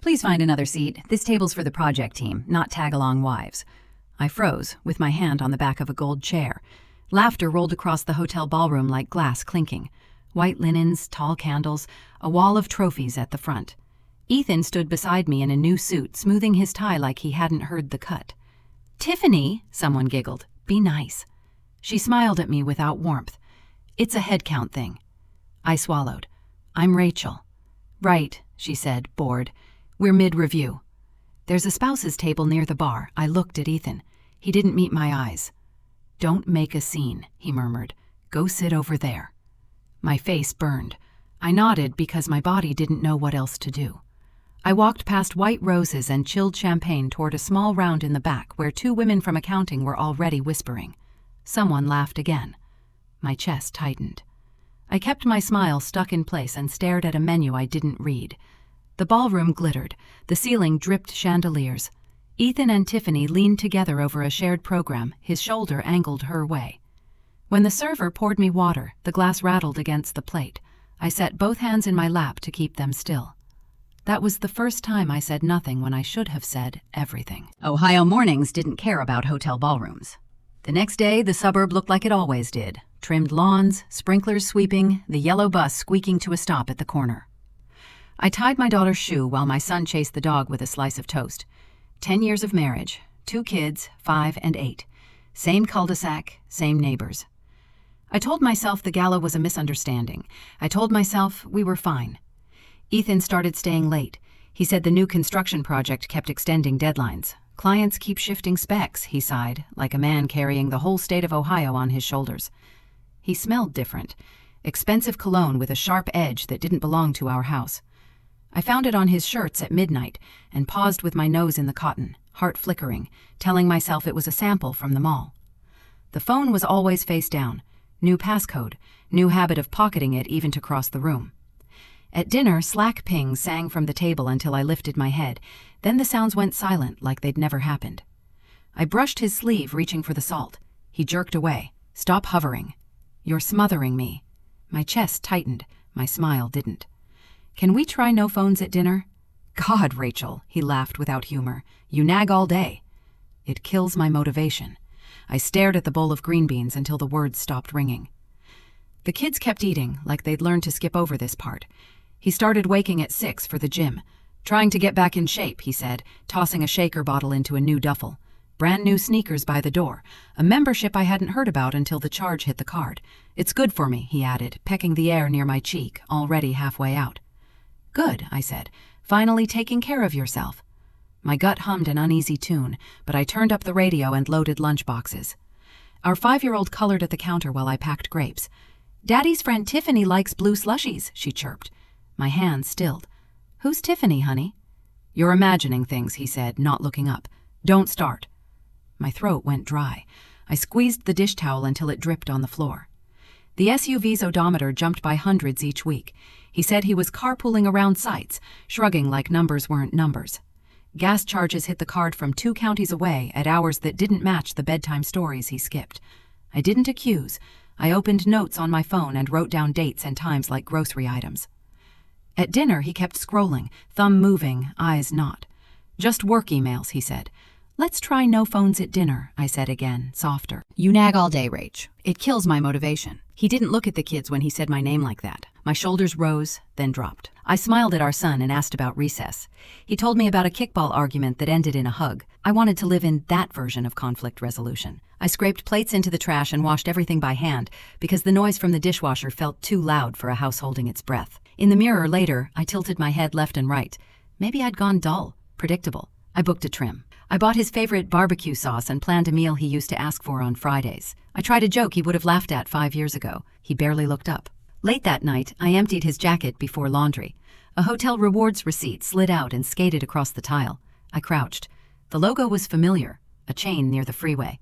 Please find another seat. This table's for the project team, not tag-along wives. I froze, with my hand on the back of a gold chair. Laughter rolled across the hotel ballroom like glass clinking. White linens, tall candles, a wall of trophies at the front. Ethan stood beside me in a new suit, smoothing his tie like he hadn't heard the cut. "Tiffany," someone giggled, "be nice." She smiled at me without warmth. "It's a head count thing." I swallowed. "I'm Rachel." "Right," she said, bored. "We're mid-review." "There's a spouse's table near the bar." I looked at Ethan. He didn't meet my eyes. "Don't make a scene," he murmured. "Go sit over there." My face burned. I nodded because my body didn't know what else to do. I walked past white roses and chilled champagne toward a small round in the back where two women from accounting were already whispering. Someone laughed again. My chest tightened. I kept my smile stuck in place and stared at a menu I didn't read. The ballroom glittered. The ceiling dripped chandeliers. Ethan and Tiffany leaned together over a shared program, his shoulder angled her way. When the server poured me water, the glass rattled against the plate. I set both hands in my lap to keep them still. That was the first time I said nothing when I should have said everything. Ohio mornings didn't care about hotel ballrooms. The next day, the suburb looked like it always did. Trimmed lawns, sprinklers sweeping, the yellow bus squeaking to a stop at the corner. I tied my daughter's shoe while my son chased the dog with a slice of toast. 10 years of marriage, 2 kids, 5 and 8. Same cul-de-sac, same neighbors. I told myself the gala was a misunderstanding. I told myself we were fine. Ethan started staying late. He said the new construction project kept extending deadlines. "Clients keep shifting specs," he sighed, like a man carrying the whole state of Ohio on his shoulders. He smelled different. Expensive cologne with a sharp edge that didn't belong to our house. I found it on his shirts at midnight and paused with my nose in the cotton, heart flickering, telling myself it was a sample from the mall. The phone was always face down. New passcode, new habit of pocketing it even to cross the room. At dinner, Slack pings sang from the table until I lifted my head. Then the sounds went silent like they'd never happened. I brushed his sleeve, reaching for the salt. He jerked away. "Stop hovering. You're smothering me." My chest tightened. My smile didn't. "Can we try no phones at dinner?" "God, Rachel," he laughed without humor. "You nag all day." It kills my motivation. I stared at the bowl of green beans until the words stopped ringing. The kids kept eating, like they'd learned to skip over this part. He started waking at 6 for the gym. "Trying to get back in shape," he said, tossing a shaker bottle into a new duffel. "Brand new sneakers by the door. A membership I hadn't heard about until the charge hit the card. It's good for me," he added, pecking the air near my cheek, already halfway out. "Good," I said. "Finally taking care of yourself." My gut hummed an uneasy tune, but I turned up the radio and loaded lunch boxes. Our 5-year-old colored at the counter while I packed grapes. "Daddy's friend Tiffany likes blue slushies," she chirped. My hand stilled. "Who's Tiffany, honey?" "You're imagining things," he said, not looking up. "Don't start." My throat went dry. I squeezed the dish towel until it dripped on the floor. The SUV's odometer jumped by hundreds each week. He said he was carpooling around sites, shrugging like numbers weren't numbers. Gas charges hit the card from 2 counties away at hours that didn't match the bedtime stories he skipped. I didn't accuse. I opened notes on my phone and wrote down dates and times like grocery items. At dinner, he kept scrolling, thumb moving, eyes not. "Just work emails," he said. "Let's try no phones at dinner," I said again, softer. "You nag all day, Rach. It kills my motivation." He didn't look at the kids when he said my name like that. My shoulders rose, then dropped. I smiled at our son and asked about recess. He told me about a kickball argument that ended in a hug. I wanted to live in that version of conflict resolution. I scraped plates into the trash and washed everything by hand because the noise from the dishwasher felt too loud for a house holding its breath. In the mirror later, I tilted my head left and right. Maybe I'd gone dull, predictable. I booked a trim. I bought his favorite barbecue sauce and planned a meal he used to ask for on Fridays. I tried a joke he would have laughed at 5 years ago. He barely looked up. Late that night, I emptied his jacket before laundry. A hotel rewards receipt slid out and skated across the tile. I crouched. The logo was familiar, a chain near the freeway.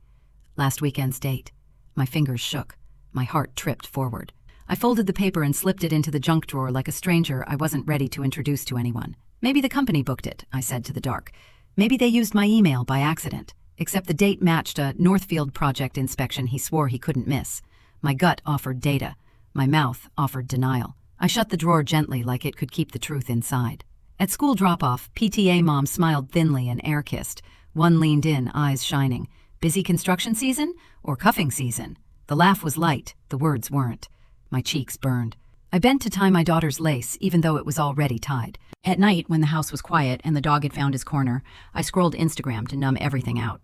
Last weekend's date. My fingers shook. My heart tripped forward. I folded the paper and slipped it into the junk drawer like a stranger I wasn't ready to introduce to anyone. "Maybe the company booked it," I said to the dark. "Maybe they used my email by accident." Except the date matched a Northfield project inspection he swore he couldn't miss. My gut offered data. My mouth offered denial. I shut the drawer gently like it could keep the truth inside. At school drop-off, PTA mom smiled thinly and air-kissed. One leaned in, eyes shining. Busy construction season or cuffing season? The laugh was light, the words weren't. My cheeks burned. I bent to tie my daughter's lace, even though it was already tied. At night, when the house was quiet and the dog had found his corner, I scrolled Instagram to numb everything out.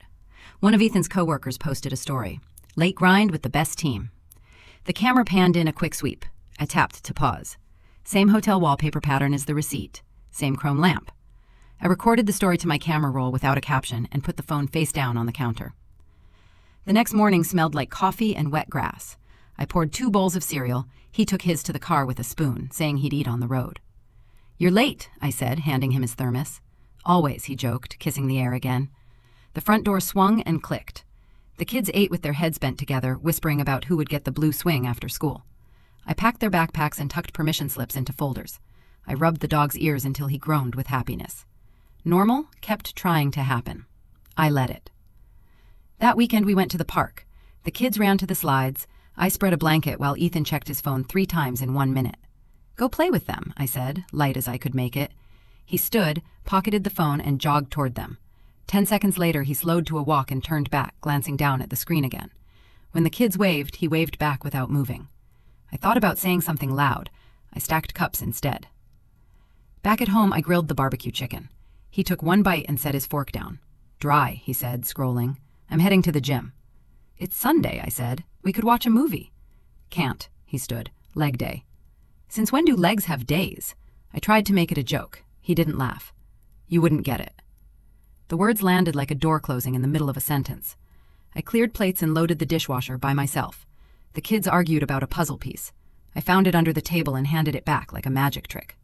One of Ethan's coworkers posted a story. Late grind with the best team. The camera panned in a quick sweep. I tapped to pause. Same hotel wallpaper pattern as the receipt. Same chrome lamp. I recorded the story to my camera roll without a caption and put the phone face down on the counter. The next morning smelled like coffee and wet grass. I poured 2 bowls of cereal. He took his to the car with a spoon, saying he'd eat on the road. "You're late," I said, handing him his thermos. "Always," he joked, kissing the air again. The front door swung and clicked. The kids ate with their heads bent together, whispering about who would get the blue swing after school. I packed their backpacks and tucked permission slips into folders. I rubbed the dog's ears until he groaned with happiness. Normal kept trying to happen. I let it. That weekend we went to the park. The kids ran to the slides. I spread a blanket while Ethan checked his phone 3 times in 1 minute. "Go play with them," I said, light as I could make it. He stood, pocketed the phone, and jogged toward them. 10 seconds later, he slowed to a walk and turned back, glancing down at the screen again. When the kids waved, he waved back without moving. I thought about saying something loud. I stacked cups instead. Back at home, I grilled the barbecue chicken. He took 1 bite and set his fork down. "Dry," he said, scrolling. "I'm heading to the gym." "It's Sunday," I said. "We could watch a movie." "Can't," he stood. "Leg day." "Since when do legs have days?" I tried to make it a joke. He didn't laugh. "You wouldn't get it." The words landed like a door closing in the middle of a sentence. I cleared plates and loaded the dishwasher by myself. The kids argued about a puzzle piece. I found it under the table and handed it back like a magic trick.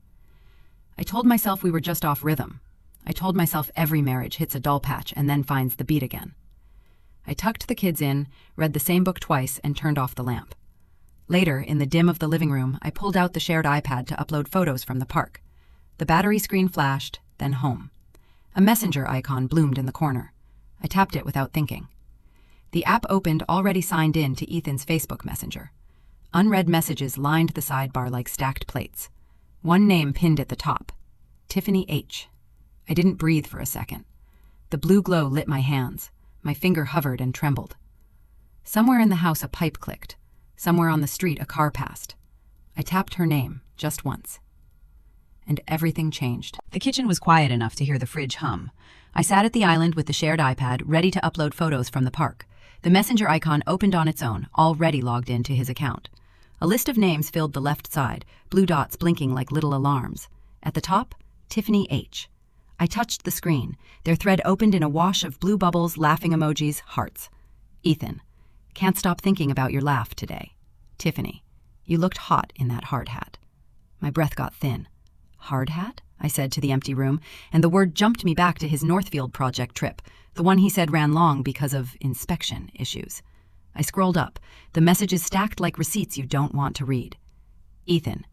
I told myself we were just off rhythm. I told myself every marriage hits a dull patch and then finds the beat again. I tucked the kids in, read the same book twice, and turned off the lamp. Later, in the dim of the living room, I pulled out the shared iPad to upload photos from the park. The battery screen flashed, then home. A messenger icon bloomed in the corner. I tapped it without thinking. The app opened already signed in to Ethan's Facebook Messenger. Unread messages lined the sidebar like stacked plates. One name pinned at the top. Tiffany H. I didn't breathe for a second. The blue glow lit my hands. My finger hovered and trembled. Somewhere in the house a pipe clicked. Somewhere on the street a car passed. I tapped her name, just once. And everything changed. The kitchen was quiet enough to hear the fridge hum. I sat at the island with the shared iPad, ready to upload photos from the park. The messenger icon opened on its own, already logged into his account. A list of names filled the left side, blue dots blinking like little alarms. At the top, Tiffany H. I touched the screen. Their thread opened in a wash of blue bubbles, laughing emojis, hearts. "Ethan, can't stop thinking about your laugh today. Tiffany, you looked hot in that hard hat." My breath got thin. "Hard hat?" I said to the empty room, and the word jumped me back to his Northfield project trip, the one he said ran long because of inspection issues. I scrolled up, the messages stacked like receipts you don't want to read. "Ethan,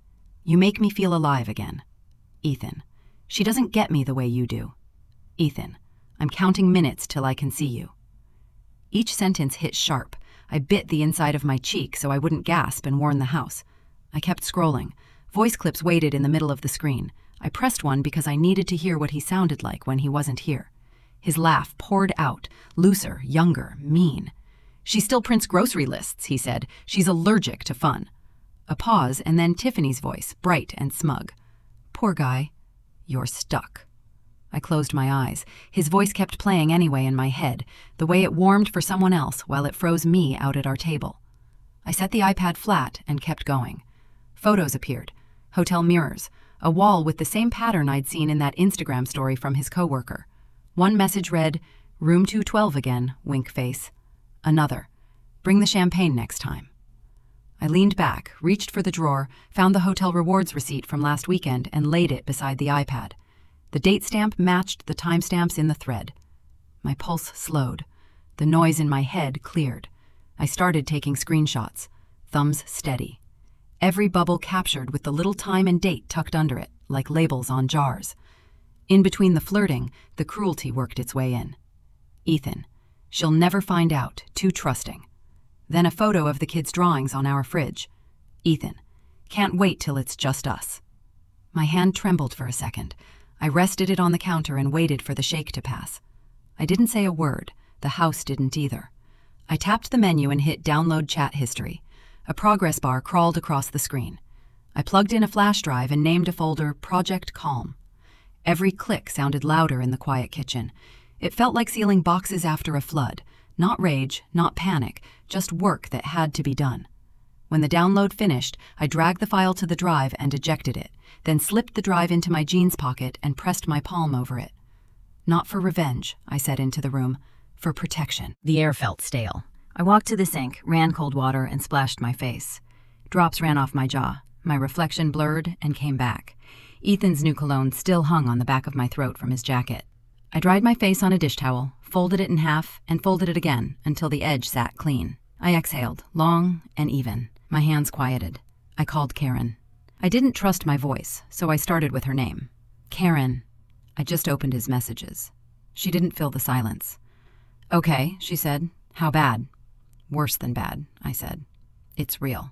you make me feel alive again. Ethan, she doesn't get me the way you do. Ethan, I'm counting minutes till I can see you." Each sentence hit sharp. I bit the inside of my cheek so I wouldn't gasp and warn the house. I kept scrolling. Voice clips waited in the middle of the screen. I pressed one because I needed to hear what he sounded like when he wasn't here. His laugh poured out, looser, younger, mean. "She still prints grocery lists," he said. "She's allergic to fun." A pause, and then Tiffany's voice, bright and smug. "Poor guy. You're stuck." I closed my eyes. His voice kept playing anyway in my head, the way it warmed for someone else while it froze me out at our table. I set the iPad flat and kept going. Photos appeared. Hotel mirrors. A wall with the same pattern I'd seen in that Instagram story from his coworker. One message read, "Room 212 again, wink face." Another, "Bring the champagne next time." I leaned back, reached for the drawer, found the hotel rewards receipt from last weekend, and laid it beside the iPad. The date stamp matched the timestamps in the thread. My pulse slowed. The noise in my head cleared. I started taking screenshots, thumbs steady. Every bubble captured with the little time and date tucked under it, like labels on jars. In between the flirting, the cruelty worked its way in. "Ethan, she'll never find out, too trusting." Then a photo of the kids' drawings on our fridge. "Ethan, can't wait till it's just us." My hand trembled for a second. I rested it on the counter and waited for the shake to pass. I didn't say a word. The house didn't either. I tapped the menu and hit Download Chat History. A progress bar crawled across the screen. I plugged in a flash drive and named a folder Project Calm. Every click sounded louder in the quiet kitchen. It felt like sealing boxes after a flood. Not rage, not panic, just work that had to be done. When the download finished, I dragged the file to the drive and ejected it, then slipped the drive into my jeans pocket and pressed my palm over it. Not for revenge, I said into the room. For protection. The air felt stale. I walked to the sink, ran cold water, and splashed my face. Drops ran off my jaw. My reflection blurred and came back. Ethan's new cologne still hung on the back of my throat from his jacket. I dried my face on a dish towel, folded it in half, and folded it again until the edge sat clean. I exhaled, long and even. My hands quieted. I called Karen. I didn't trust my voice, so I started with her name. Karen. I just opened his messages. She didn't fill the silence. Okay, she said. How bad? Worse than bad, I said. It's real.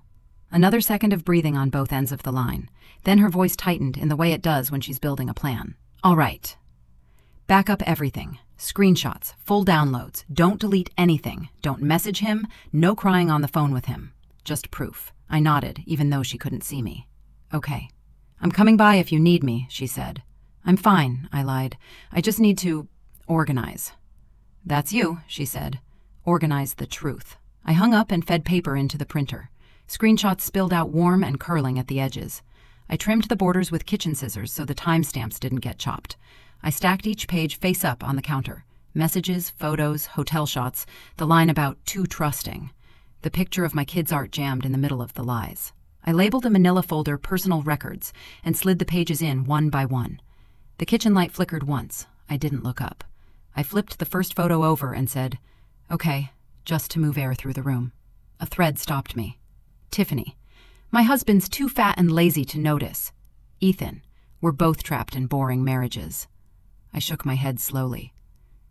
Another second of breathing on both ends of the line. Then her voice tightened in the way it does when she's building a plan. All right. Back up everything. Screenshots, full downloads. Don't delete anything. Don't message him. No crying on the phone with him. Just proof. I nodded, even though she couldn't see me. Okay. I'm coming by if you need me, she said. I'm fine, I lied. I just need to organize. That's you, she said. Organize the truth. I hung up and fed paper into the printer. Screenshots spilled out warm and curling at the edges. I trimmed the borders with kitchen scissors so the timestamps didn't get chopped. I stacked each page face up on the counter. Messages, photos, hotel shots, the line about too trusting. The picture of my kids' art jammed in the middle of the lies. I labeled a manila folder Personal Records and slid the pages in one by one. The kitchen light flickered once. I didn't look up. I flipped the first photo over and said, okay, just to move air through the room. A thread stopped me. Tiffany. My husband's too fat and lazy to notice. Ethan. We're both trapped in boring marriages. I shook my head slowly.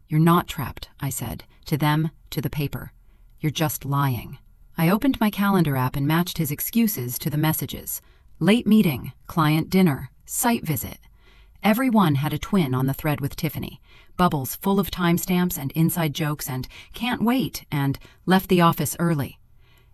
You're not trapped, I said, to them, to the paper. You're just lying. I opened my calendar app and matched his excuses to the messages. Late meeting, client dinner, site visit. Every one had a twin on the thread with Tiffany. Bubbles full of timestamps and inside jokes and can't wait and left the office early.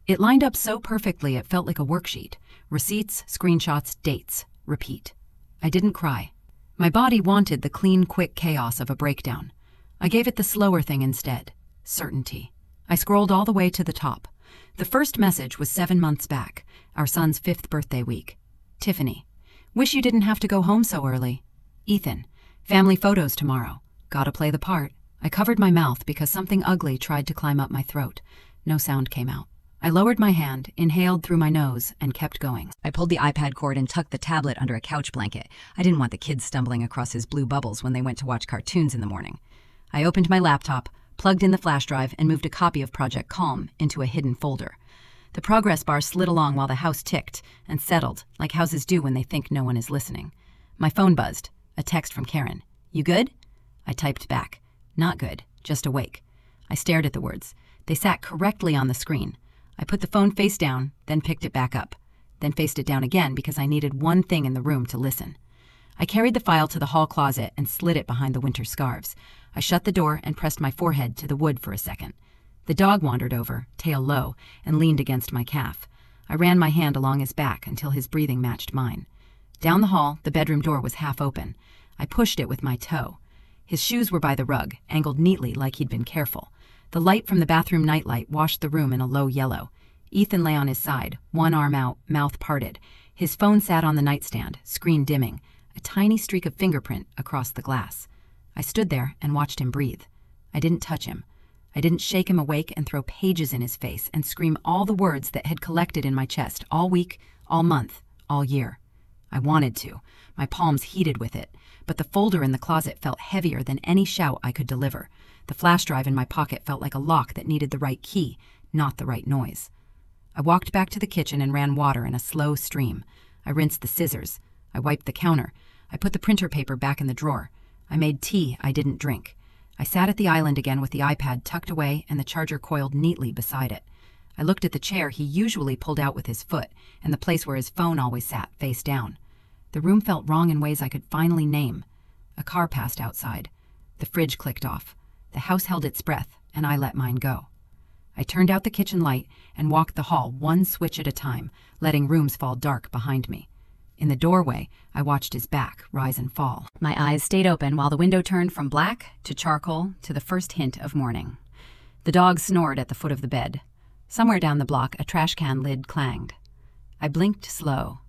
It lined up so perfectly it felt like a worksheet. Receipts, screenshots, dates. Repeat. I didn't cry. My body wanted the clean, quick chaos of a breakdown. I gave it the slower thing instead. Certainty. I scrolled all the way to the top. The first message was 7 months back, our son's 5th birthday week. Tiffany. Wish you didn't have to go home so early. Ethan. Family photos tomorrow. Gotta play the part. I covered my mouth because something ugly tried to climb up my throat. No sound came out. I lowered my hand, inhaled through my nose, and kept going. I pulled the iPad cord and tucked the tablet under a couch blanket. I didn't want the kids stumbling across his blue bubbles when they went to watch cartoons in the morning. I opened my laptop, plugged in the flash drive, and moved a copy of Project Calm into a hidden folder. The progress bar slid along while the house ticked and settled, like houses do when they think no one is listening. My phone buzzed. A text from Karen. You good? I typed back. Not good, just awake. I stared at the words. They sat correctly on the screen. I put the phone face down, then picked it back up, then faced it down again because I needed one thing in the room to listen. I carried the file to the hall closet and slid it behind the winter scarves. I shut the door and pressed my forehead to the wood for a second. The dog wandered over, tail low, and leaned against my calf. I ran my hand along his back until his breathing matched mine. Down the hall, the bedroom door was half open. I pushed it with my toe. His shoes were by the rug, angled neatly like he'd been careful. The light from the bathroom nightlight washed the room in a low yellow. Ethan lay on his side, one arm out, mouth parted. His phone sat on the nightstand, screen dimming, a tiny streak of fingerprint across the glass. I stood there and watched him breathe. I didn't touch him. I didn't shake him awake and throw pages in his face and scream all the words that had collected in my chest all week, all month, all year. I wanted to. My palms heated with it, but the folder in the closet felt heavier than any shout I could deliver. The flash drive in my pocket felt like a lock that needed the right key, not the right noise. I walked back to the kitchen and ran water in a slow stream. I rinsed the scissors. I wiped the counter. I put the printer paper back in the drawer. I made tea I didn't drink. I sat at the island again with the iPad tucked away and the charger coiled neatly beside it. I looked at the chair he usually pulled out with his foot and the place where his phone always sat, face down. The room felt wrong in ways I could finally name. A car passed outside. The fridge clicked off. The house held its breath, and I let mine go. I turned out the kitchen light and walked the hall one switch at a time, letting rooms fall dark behind me. In the doorway, I watched his back rise and fall. My eyes stayed open while the window turned from black to charcoal to the first hint of morning. The dog snored at the foot of the bed. Somewhere down the block, a trash can lid clanged. I blinked slow.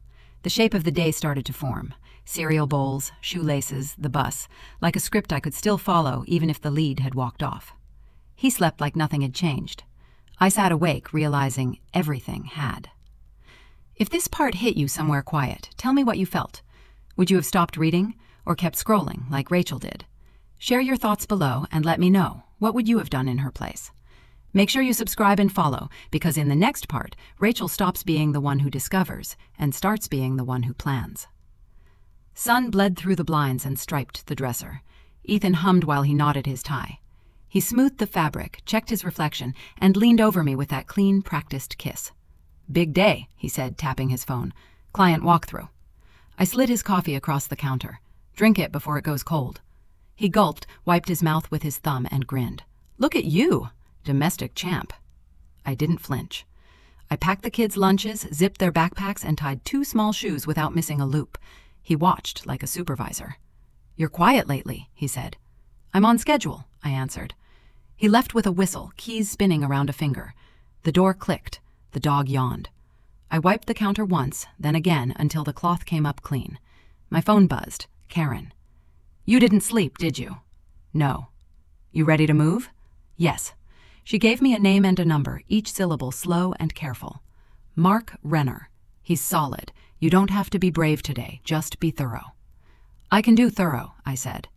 The shape of the day started to form. Cereal bowls, shoelaces, the bus, like a script I could still follow even if the lead had walked off. He slept like nothing had changed. I sat awake, realizing everything had. If this part hit you somewhere quiet, tell me what you felt. Would you have stopped reading or kept scrolling like Rachel did? Share your thoughts below and let me know. What would you have done in her place? Make sure you subscribe and follow, because in the next part, Rachel stops being the one who discovers and starts being the one who plans. Sun bled through the blinds and striped the dresser. Ethan hummed while he knotted his tie. He smoothed the fabric, checked his reflection, and leaned over me with that clean, practiced kiss. "Big day," he said, tapping his phone. "Client walkthrough." I slid his coffee across the counter. "Drink it before it goes cold." He gulped, wiped his mouth with his thumb, and grinned. "Look at you, domestic champ." I didn't flinch. I packed the kids' lunches, zipped their backpacks, and tied 2 small shoes without missing a loop. He watched like a supervisor. "You're quiet lately," he said. "I'm on schedule," I answered. He left with a whistle, keys spinning around a finger. The door clicked. The dog yawned. I wiped the counter once, then again, until the cloth came up clean. My phone buzzed. Karen. "You didn't sleep, did you?" "No." "You ready to move?" "Yes." She gave me a name and a number, each syllable slow and careful. "Mark Renner. He's solid. You don't have to be brave today, just be thorough." "I can do thorough," I said.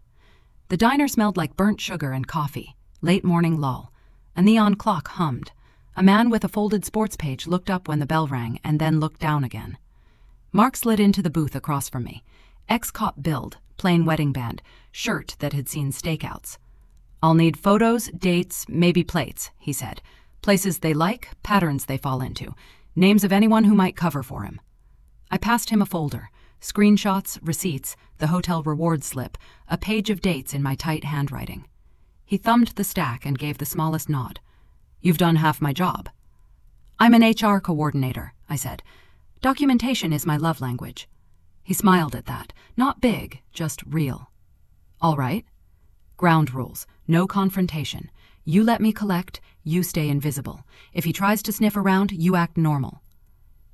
The diner smelled like burnt sugar and coffee. Late morning lull. A neon clock hummed. A man with a folded sports page looked up when the bell rang and then looked down again. Mark slid into the booth across from me. Ex-cop build, plain wedding band, shirt that had seen stakeouts. "I'll need photos, dates, maybe plates," he said. "Places they like, patterns they fall into, names of anyone who might cover for him." I passed him a folder. Screenshots, receipts, the hotel reward slip, a page of dates in my tight handwriting. He thumbed the stack and gave the smallest nod. "You've done half my job." "I'm an HR coordinator," I said. "Documentation is my love language." He smiled at that. Not big, just real. "All right." "Ground rules. No confrontation. You let me collect, you stay invisible. If he tries to sniff around, you act normal."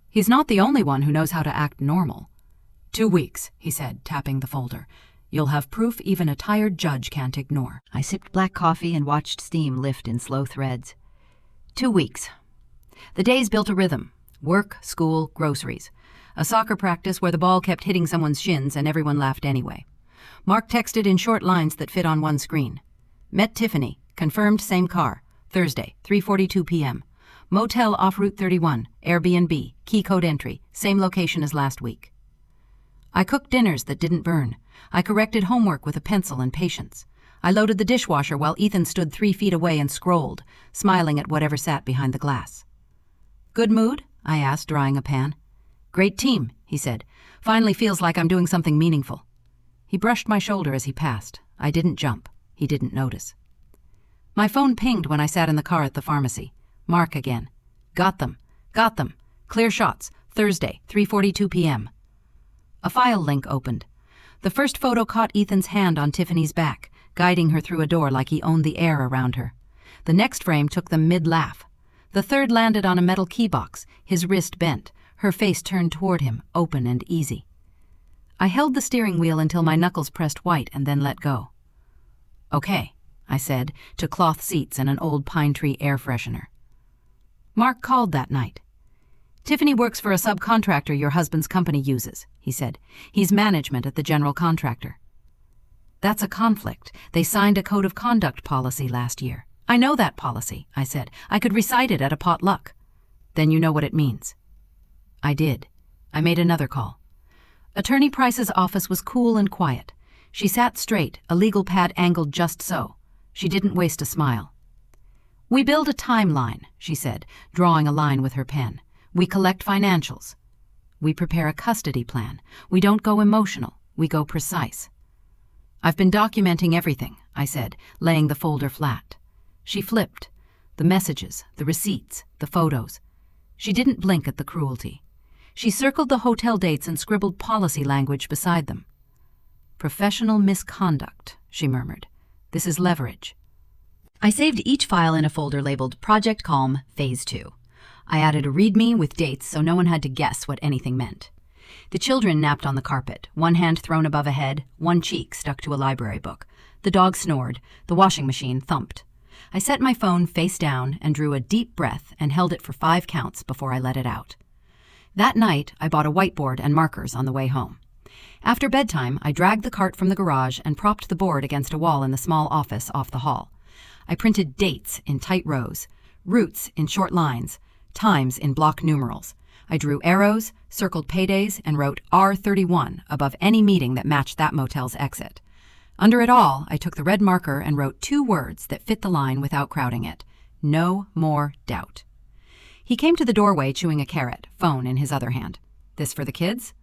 "He's not the only one who knows how to act normal." 2 weeks, he said, tapping the folder. "You'll have proof even a tired judge can't ignore." I sipped black coffee and watched steam lift in slow threads. 2 weeks. The days built a rhythm. Work, school, groceries. A soccer practice where the ball kept hitting someone's shins and everyone laughed anyway. Mark texted in short lines that fit on one screen. "Met Tiffany. Confirmed same car. Thursday, 3:42 p.m. Motel off Route 31. Airbnb. Key code entry. Same location as last week." I cooked dinners that didn't burn. I corrected homework with a pencil and patience. I loaded the dishwasher while Ethan stood 3 feet away and scrolled, smiling at whatever sat behind the glass. "Good mood?" I asked, drying a pan. "Great team," he said. "Finally feels like I'm doing something meaningful." He brushed my shoulder as he passed. I didn't jump. He didn't notice. My phone pinged when I sat in the car at the pharmacy. Mark again. "Got them. Got them. Clear shots. Thursday, 3:42 p.m. A file link opened. The first photo caught Ethan's hand on Tiffany's back, guiding her through a door like he owned the air around her. The next frame took them mid-laugh. The third landed on a metal key box, his wrist bent, her face turned toward him, open and easy. I held the steering wheel until my knuckles pressed white and then let go. "Okay," I said, to cloth seats and an old pine tree air freshener. Mark called that night. "Tiffany works for a subcontractor your husband's company uses," he said. "He's management at the general contractor." "That's a conflict. They signed a code of conduct policy last year." "I know that policy," I said. "I could recite it at a potluck." "Then you know what it means." I did. I made another call. Attorney Price's office was cool and quiet. She sat straight, a legal pad angled just so. She didn't waste a smile. "We build a timeline," she said, drawing a line with her pen. "We collect financials. We prepare a custody plan. We don't go emotional. We go precise." "I've been documenting everything," I said, laying the folder flat. She flipped. The messages, the receipts, the photos. She didn't blink at the cruelty. She circled the hotel dates and scribbled policy language beside them. "Professional misconduct," she murmured. "This is leverage." I saved each file in a folder labeled Project Calm Phase 2. I added a README with dates so no one had to guess what anything meant. The children napped on the carpet, one hand thrown above a head, one cheek stuck to a library book. The dog snored, the washing machine thumped. I set my phone face down and drew a deep breath and held it for 5 counts before I let it out. That night, I bought a whiteboard and markers on the way home. After bedtime, I dragged the cart from the garage and propped the board against a wall in the small office off the hall. I printed dates in tight rows, routes in short lines, times in block numerals. I drew arrows, circled paydays, and wrote R31 above any meeting that matched that motel's exit. Under it all, I took the red marker and wrote 2 words that fit the line without crowding it. No more doubt. He came to the doorway chewing a carrot, phone in his other hand. "This for the kids?"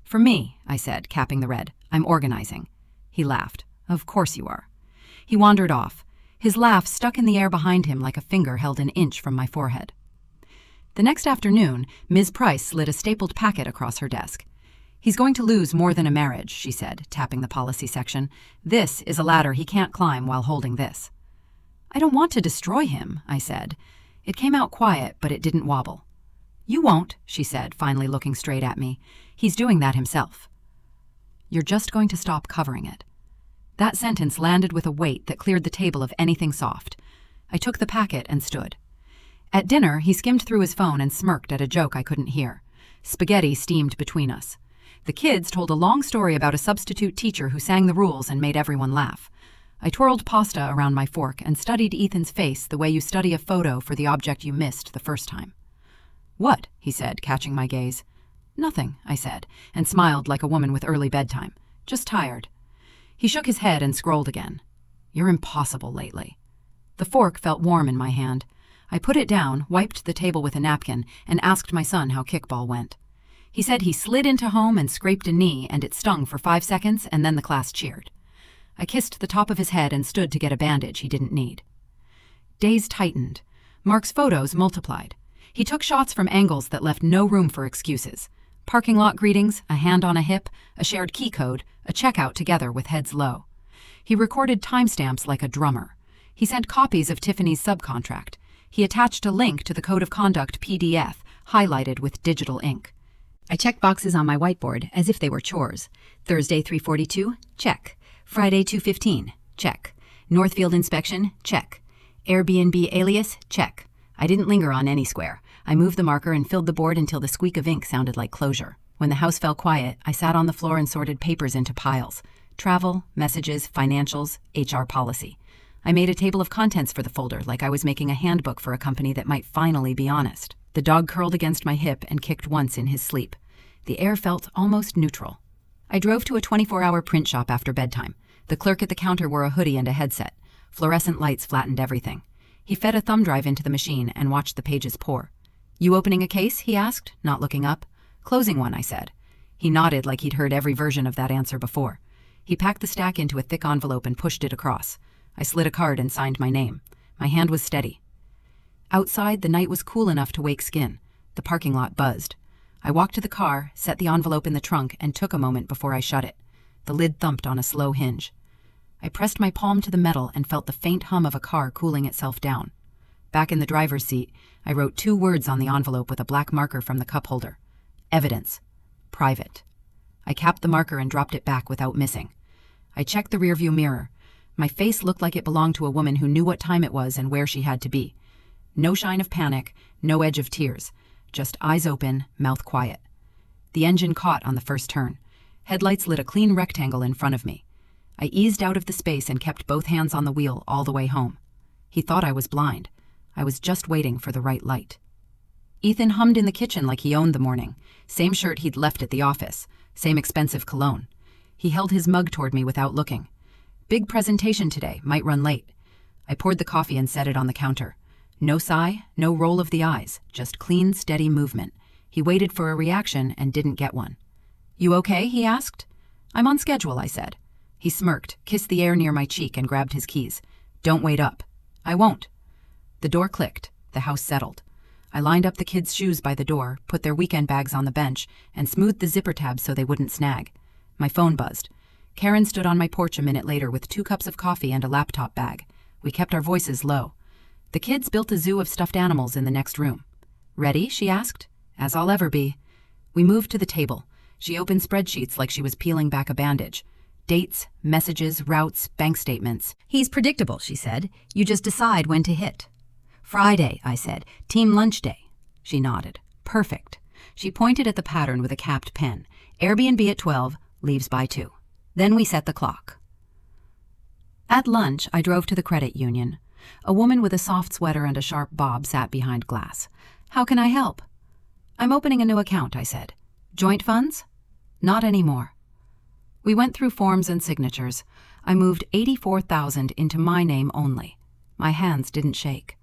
"For me," I said, capping the red. "I'm organizing." He laughed. "Of course you are." He wandered off. His laugh stuck in the air behind him like a finger held an inch from my forehead. The next afternoon, Ms. Price slid a stapled packet across her desk. "He's going to lose more than a marriage," she said, tapping the policy section. "This is a ladder he can't climb while holding this." "I don't want to destroy him," I said. It came out quiet, but it didn't wobble. "You won't," she said, finally looking straight at me. "He's doing that himself." "You're just going to stop covering it." That sentence landed with a weight that cleared the table of anything soft. I took the packet and stood. At dinner, he skimmed through his phone and smirked at a joke I couldn't hear. Spaghetti steamed between us. The kids told a long story about a substitute teacher who sang the rules and made everyone laugh. I twirled pasta around my fork and studied Ethan's face the way you study a photo for the object you missed the first time. "What?" he said, catching my gaze. "Nothing," I said, and smiled like a woman with early bedtime. "Just tired." He shook his head and scrolled again. "You're impossible lately." The fork felt warm in my hand. I put it down, wiped the table with a napkin, and asked my son how kickball went. He said he slid into home and scraped a knee, and it stung for 5 seconds, and then the class cheered. I kissed the top of his head and stood to get a bandage he didn't need. Days tightened. Mark's photos multiplied. He took shots from angles that left no room for excuses. Parking lot greetings, a hand on a hip, a shared key code, a checkout together with heads low. He recorded timestamps like a drummer. He sent copies of Tiffany's subcontract. He attached a link to the Code of Conduct PDF, highlighted with digital ink. I checked boxes on my whiteboard as if they were chores. Thursday 3:42, check. Friday 2:15, check. Northfield inspection, check. Airbnb alias, check. I didn't linger on any square. I moved the marker and filled the board until the squeak of ink sounded like closure. When the house fell quiet, I sat on the floor and sorted papers into piles. Travel, messages, financials, HR policy. I made a table of contents for the folder like I was making a handbook for a company that might finally be honest. The dog curled against my hip and kicked once in his sleep. The air felt almost neutral. I drove to a 24-hour print shop after bedtime. The clerk at the counter wore a hoodie and a headset. Fluorescent lights flattened everything. He fed a thumb drive into the machine and watched the pages pour. "You opening a case?" he asked, not looking up. "Closing one," I said. He nodded like he'd heard every version of that answer before. He packed the stack into a thick envelope and pushed it across. I slid a card and signed my name. My hand was steady. Outside, the night was cool enough to wake skin. The parking lot buzzed. I walked to the car, set the envelope in the trunk, and took a moment before I shut it. The lid thumped on a slow hinge. I pressed my palm to the metal and felt the faint hum of a car cooling itself down. Back in the driver's seat, I wrote 2 words on the envelope with a black marker from the cup holder. Evidence. Private. I capped the marker and dropped it back without missing. I checked the rearview mirror. My face looked like it belonged to a woman who knew what time it was and where she had to be. No shine of panic, no edge of tears. Just eyes open, mouth quiet. The engine caught on the first turn. Headlights lit a clean rectangle in front of me. I eased out of the space and kept both hands on the wheel all the way home. He thought I was blind. I was just waiting for the right light. Ethan hummed in the kitchen like he owned the morning. Same shirt he'd left at the office. Same expensive cologne. He held his mug toward me without looking. Big presentation today, might run late. I poured the coffee and set it on the counter. No sigh, no roll of the eyes, just clean, steady movement. He waited for a reaction and didn't get one. "You okay?" he asked. "I'm on schedule," I said. He smirked, kissed the air near my cheek, and grabbed his keys. "Don't wait up." "I won't." The door clicked. The house settled. I lined up the kids' shoes by the door, put their weekend bags on the bench, and smoothed the zipper tabs so they wouldn't snag. My phone buzzed. Karen stood on my porch a minute later with 2 cups of coffee and a laptop bag. We kept our voices low. The kids built a zoo of stuffed animals in the next room. "Ready?" she asked. "As I'll ever be." We moved to the table. She opened spreadsheets like she was peeling back a bandage. Dates, messages, routes, bank statements. "He's predictable," she said. "You just decide when to hit." "Friday," I said. "Team lunch day." She nodded. "Perfect." She pointed at the pattern with a capped pen. "Airbnb at 12, leaves by 2. Then we set the clock. At lunch, I drove to the credit union. A woman with a soft sweater and a sharp bob sat behind glass. "How can I help?" "I'm opening a new account," I said. "Joint funds?" "Not anymore." We went through forms and signatures. I moved $84,000 into my name only. My hands didn't shake.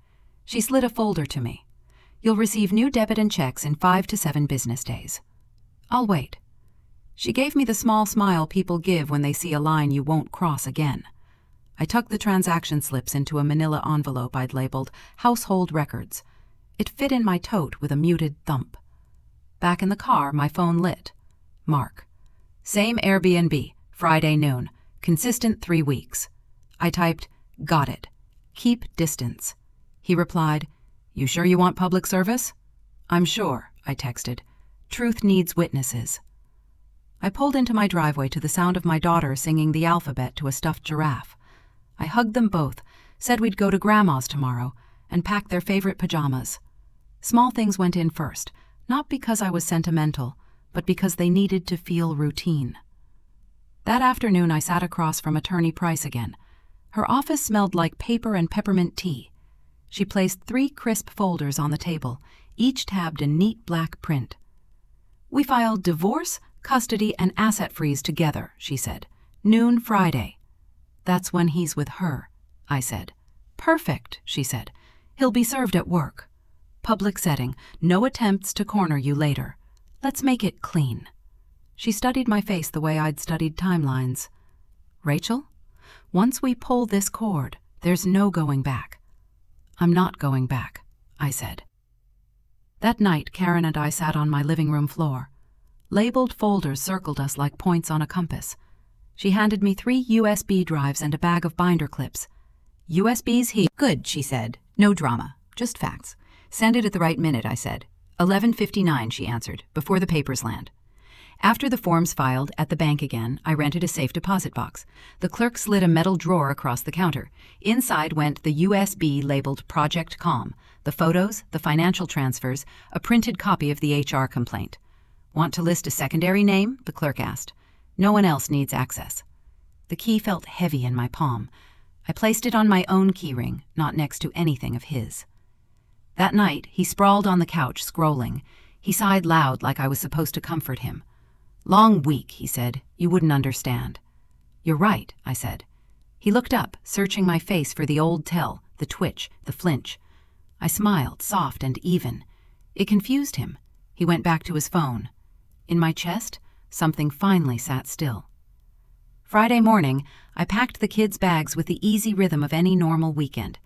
She slid a folder to me. "You'll receive new debit and checks in 5 to 7 business days." "I'll wait." She gave me the small smile people give when they see a line you won't cross again. I tucked the transaction slips into a manila envelope I'd labeled Household Records. It fit in my tote with a muted thump. Back in the car, my phone lit. Mark. "Same Airbnb, Friday noon. Consistent 3 weeks." I typed, "Got it. Keep distance." He replied, "You sure you want public service?" "I'm sure," I texted. "Truth needs witnesses." I pulled into my driveway to the sound of my daughter singing the alphabet to a stuffed giraffe. I hugged them both, said we'd go to Grandma's tomorrow, and packed their favorite pajamas. Small things went in first, not because I was sentimental, but because they needed to feel routine. That afternoon I sat across from Attorney Price again. Her office smelled like paper and peppermint tea. She placed 3 crisp folders on the table, each tabbed in neat black print. "We filed divorce, custody, and asset freeze together," she said. "Noon Friday." "That's when he's with her," I said. "Perfect," she said. "He'll be served at work. Public setting, no attempts to corner you later. Let's make it clean." She studied my face the way I'd studied timelines. "Rachel, once we pull this cord, there's no going back." "I'm not going back," I said. That night, Karen and I sat on my living room floor. Labeled folders circled us like points on a compass. She handed me 3 USB drives and a bag of binder clips. "USB's here." "Good," she said. "No drama, just facts." "Send it at the right minute," I said. 11:59, she answered, "before the papers land." After the forms filed at the bank again, I rented a safe deposit box. The clerk slid a metal drawer across the counter. Inside went the USB labeled Project Com, the photos, the financial transfers, a printed copy of the HR complaint. "Want to list a secondary name?" the clerk asked. "No one else needs access." The key felt heavy in my palm. I placed it on my own keyring, not next to anything of his. That night, he sprawled on the couch, scrolling. He sighed loud like I was supposed to comfort him. "Long week," he said. "You wouldn't understand." "You're right," I said. He looked up, searching my face for the old tell, the twitch, the flinch. I smiled, soft and even. It confused him. He went back to his phone. In my chest, something finally sat still. Friday morning, I packed the kids' bags with the easy rhythm of any normal weekend.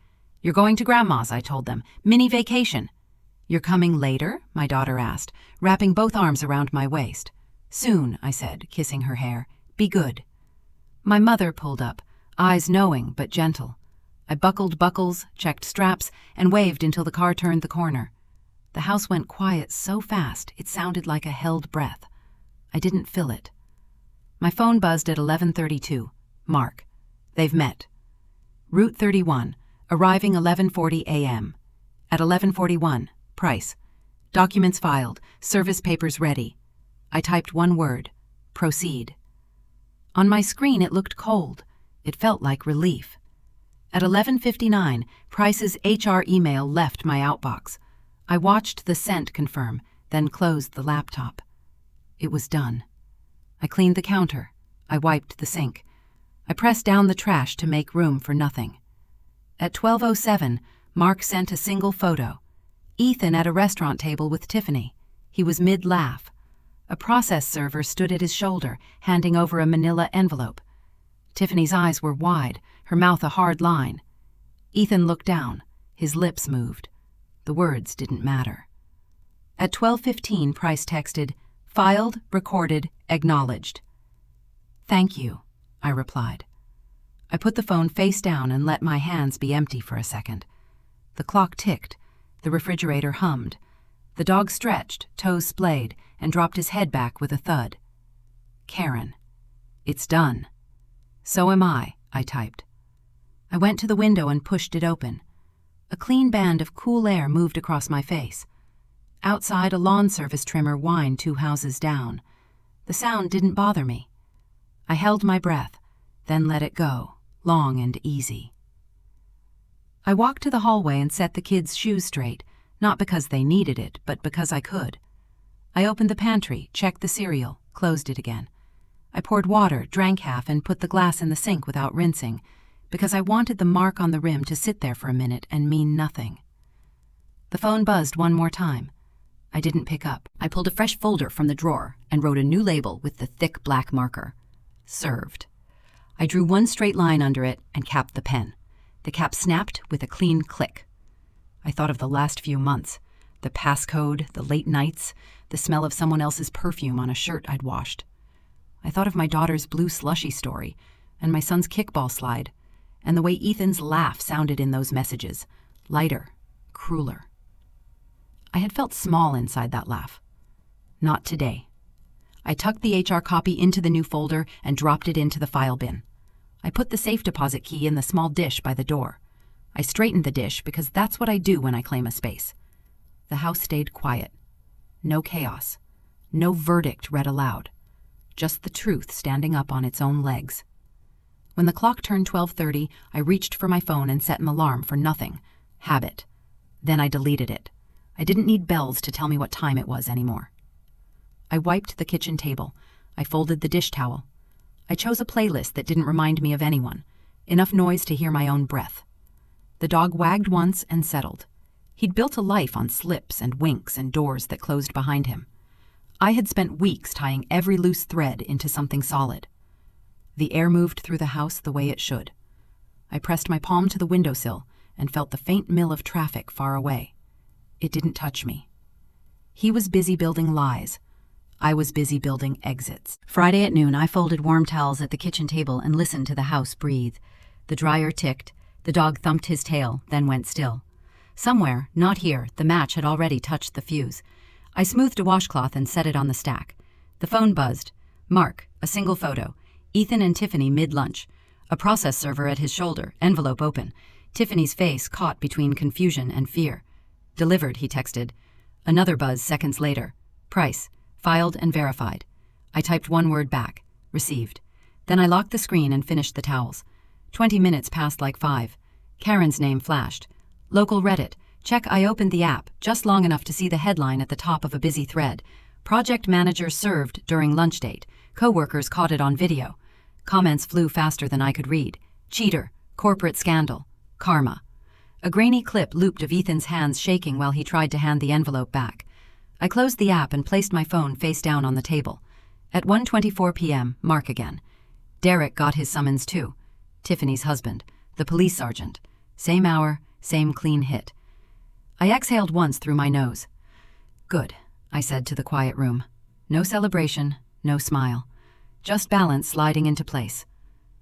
"You're going to Grandma's," I told them. "Mini vacation." "You're coming later?" my daughter asked, wrapping both arms around my waist. "Soon," I said, kissing her hair. "Be good." My mother pulled up, eyes knowing but gentle. I buckled buckles, checked straps, and waved until the car turned the corner. The house went quiet so fast it sounded like a held breath. I didn't feel it. My phone buzzed at 11:32. Mark. "They've met." Route 31, arriving 11:40 a.m. At 11:41, Price. "Documents filed, service papers ready." I typed one word, "Proceed." On my screen it looked cold. It felt like relief. At 11:59, Price's HR email left my outbox. I watched the sent confirm, then closed the laptop. It was done. I cleaned the counter. I wiped the sink. I pressed down the trash to make room for nothing. At 12:07, Mark sent a single photo. Ethan at a restaurant table with Tiffany. He was mid-laugh. A process server stood at his shoulder, handing over a manila envelope. Tiffany's eyes were wide, her mouth a hard line. Ethan looked down. His lips moved. The words didn't matter. At 12:15, Price texted, "Filed, recorded, acknowledged." "Thank you," I replied. I put the phone face down and let my hands be empty for a second. The clock ticked. The refrigerator hummed. The dog stretched, toes splayed, and dropped his head back with a thud. "Karen, it's done." "So am I typed. I went to the window and pushed it open. A clean band of cool air moved across my face. Outside, a lawn service trimmer whined 2 houses down. The sound didn't bother me. I held my breath, then let it go, long and easy. I walked to the hallway and set the kids' shoes straight, not because they needed it, but because I could. I opened the pantry, checked the cereal, closed it again. I poured water, drank half, and put the glass in the sink without rinsing, because I wanted the mark on the rim to sit there for a minute and mean nothing. The phone buzzed one more time. I didn't pick up. I pulled a fresh folder from the drawer and wrote a new label with the thick black marker. Served. I drew one straight line under it and capped the pen. The cap snapped with a clean click. I thought of the last few months, the passcode, the late nights, the smell of someone else's perfume on a shirt I'd washed. I thought of my daughter's blue slushy story and my son's kickball slide, and the way Ethan's laugh sounded in those messages, lighter, crueler. I had felt small inside that laugh. Not today. I tucked the HR copy into the new folder and dropped it into the file bin. I put the safe deposit key in the small dish by the door. I straightened the dish because that's what I do when I claim a space. The house stayed quiet. No chaos. No verdict read aloud. Just the truth standing up on its own legs. When the clock turned 12:30, I reached for my phone and set an alarm for nothing. Habit. Then I deleted it. I didn't need bells to tell me what time it was anymore. I wiped the kitchen table. I folded the dish towel. I chose a playlist that didn't remind me of anyone, enough noise to hear my own breath. The dog wagged once and settled. He'd built a life on slips and winks and doors that closed behind him. I had spent weeks tying every loose thread into something solid. The air moved through the house the way it should. I pressed my palm to the windowsill and felt the faint mill of traffic far away. It didn't touch me. He was busy building lies. I was busy building exits. Friday at noon, I folded warm towels at the kitchen table and listened to the house breathe. The dryer ticked. The dog thumped his tail, then went still. Somewhere, not here, the match had already touched the fuse. I smoothed a washcloth and set it on the stack. The phone buzzed. Mark, a single photo. Ethan and Tiffany mid-lunch. A process server at his shoulder, envelope open. Tiffany's face caught between confusion and fear. Delivered, he texted. Another buzz seconds later. Price. Filed and verified. I typed one word back. Received. Then I locked the screen and finished the towels. 20 minutes passed like 5. Karen's name flashed. Local Reddit. Check. I opened the app, just long enough to see the headline at the top of a busy thread. Project manager served during lunch date. Coworkers caught it on video. Comments flew faster than I could read. Cheater. Corporate scandal. Karma. A grainy clip looped of Ethan's hands shaking while he tried to hand the envelope back. I closed the app and placed my phone face down on the table. At 1:24 p.m., Mark again. Derek got his summons too. Tiffany's husband, the police sergeant. Same hour, same clean hit. I exhaled once through my nose. Good, I said to the quiet room. No celebration, no smile. Just balance sliding into place.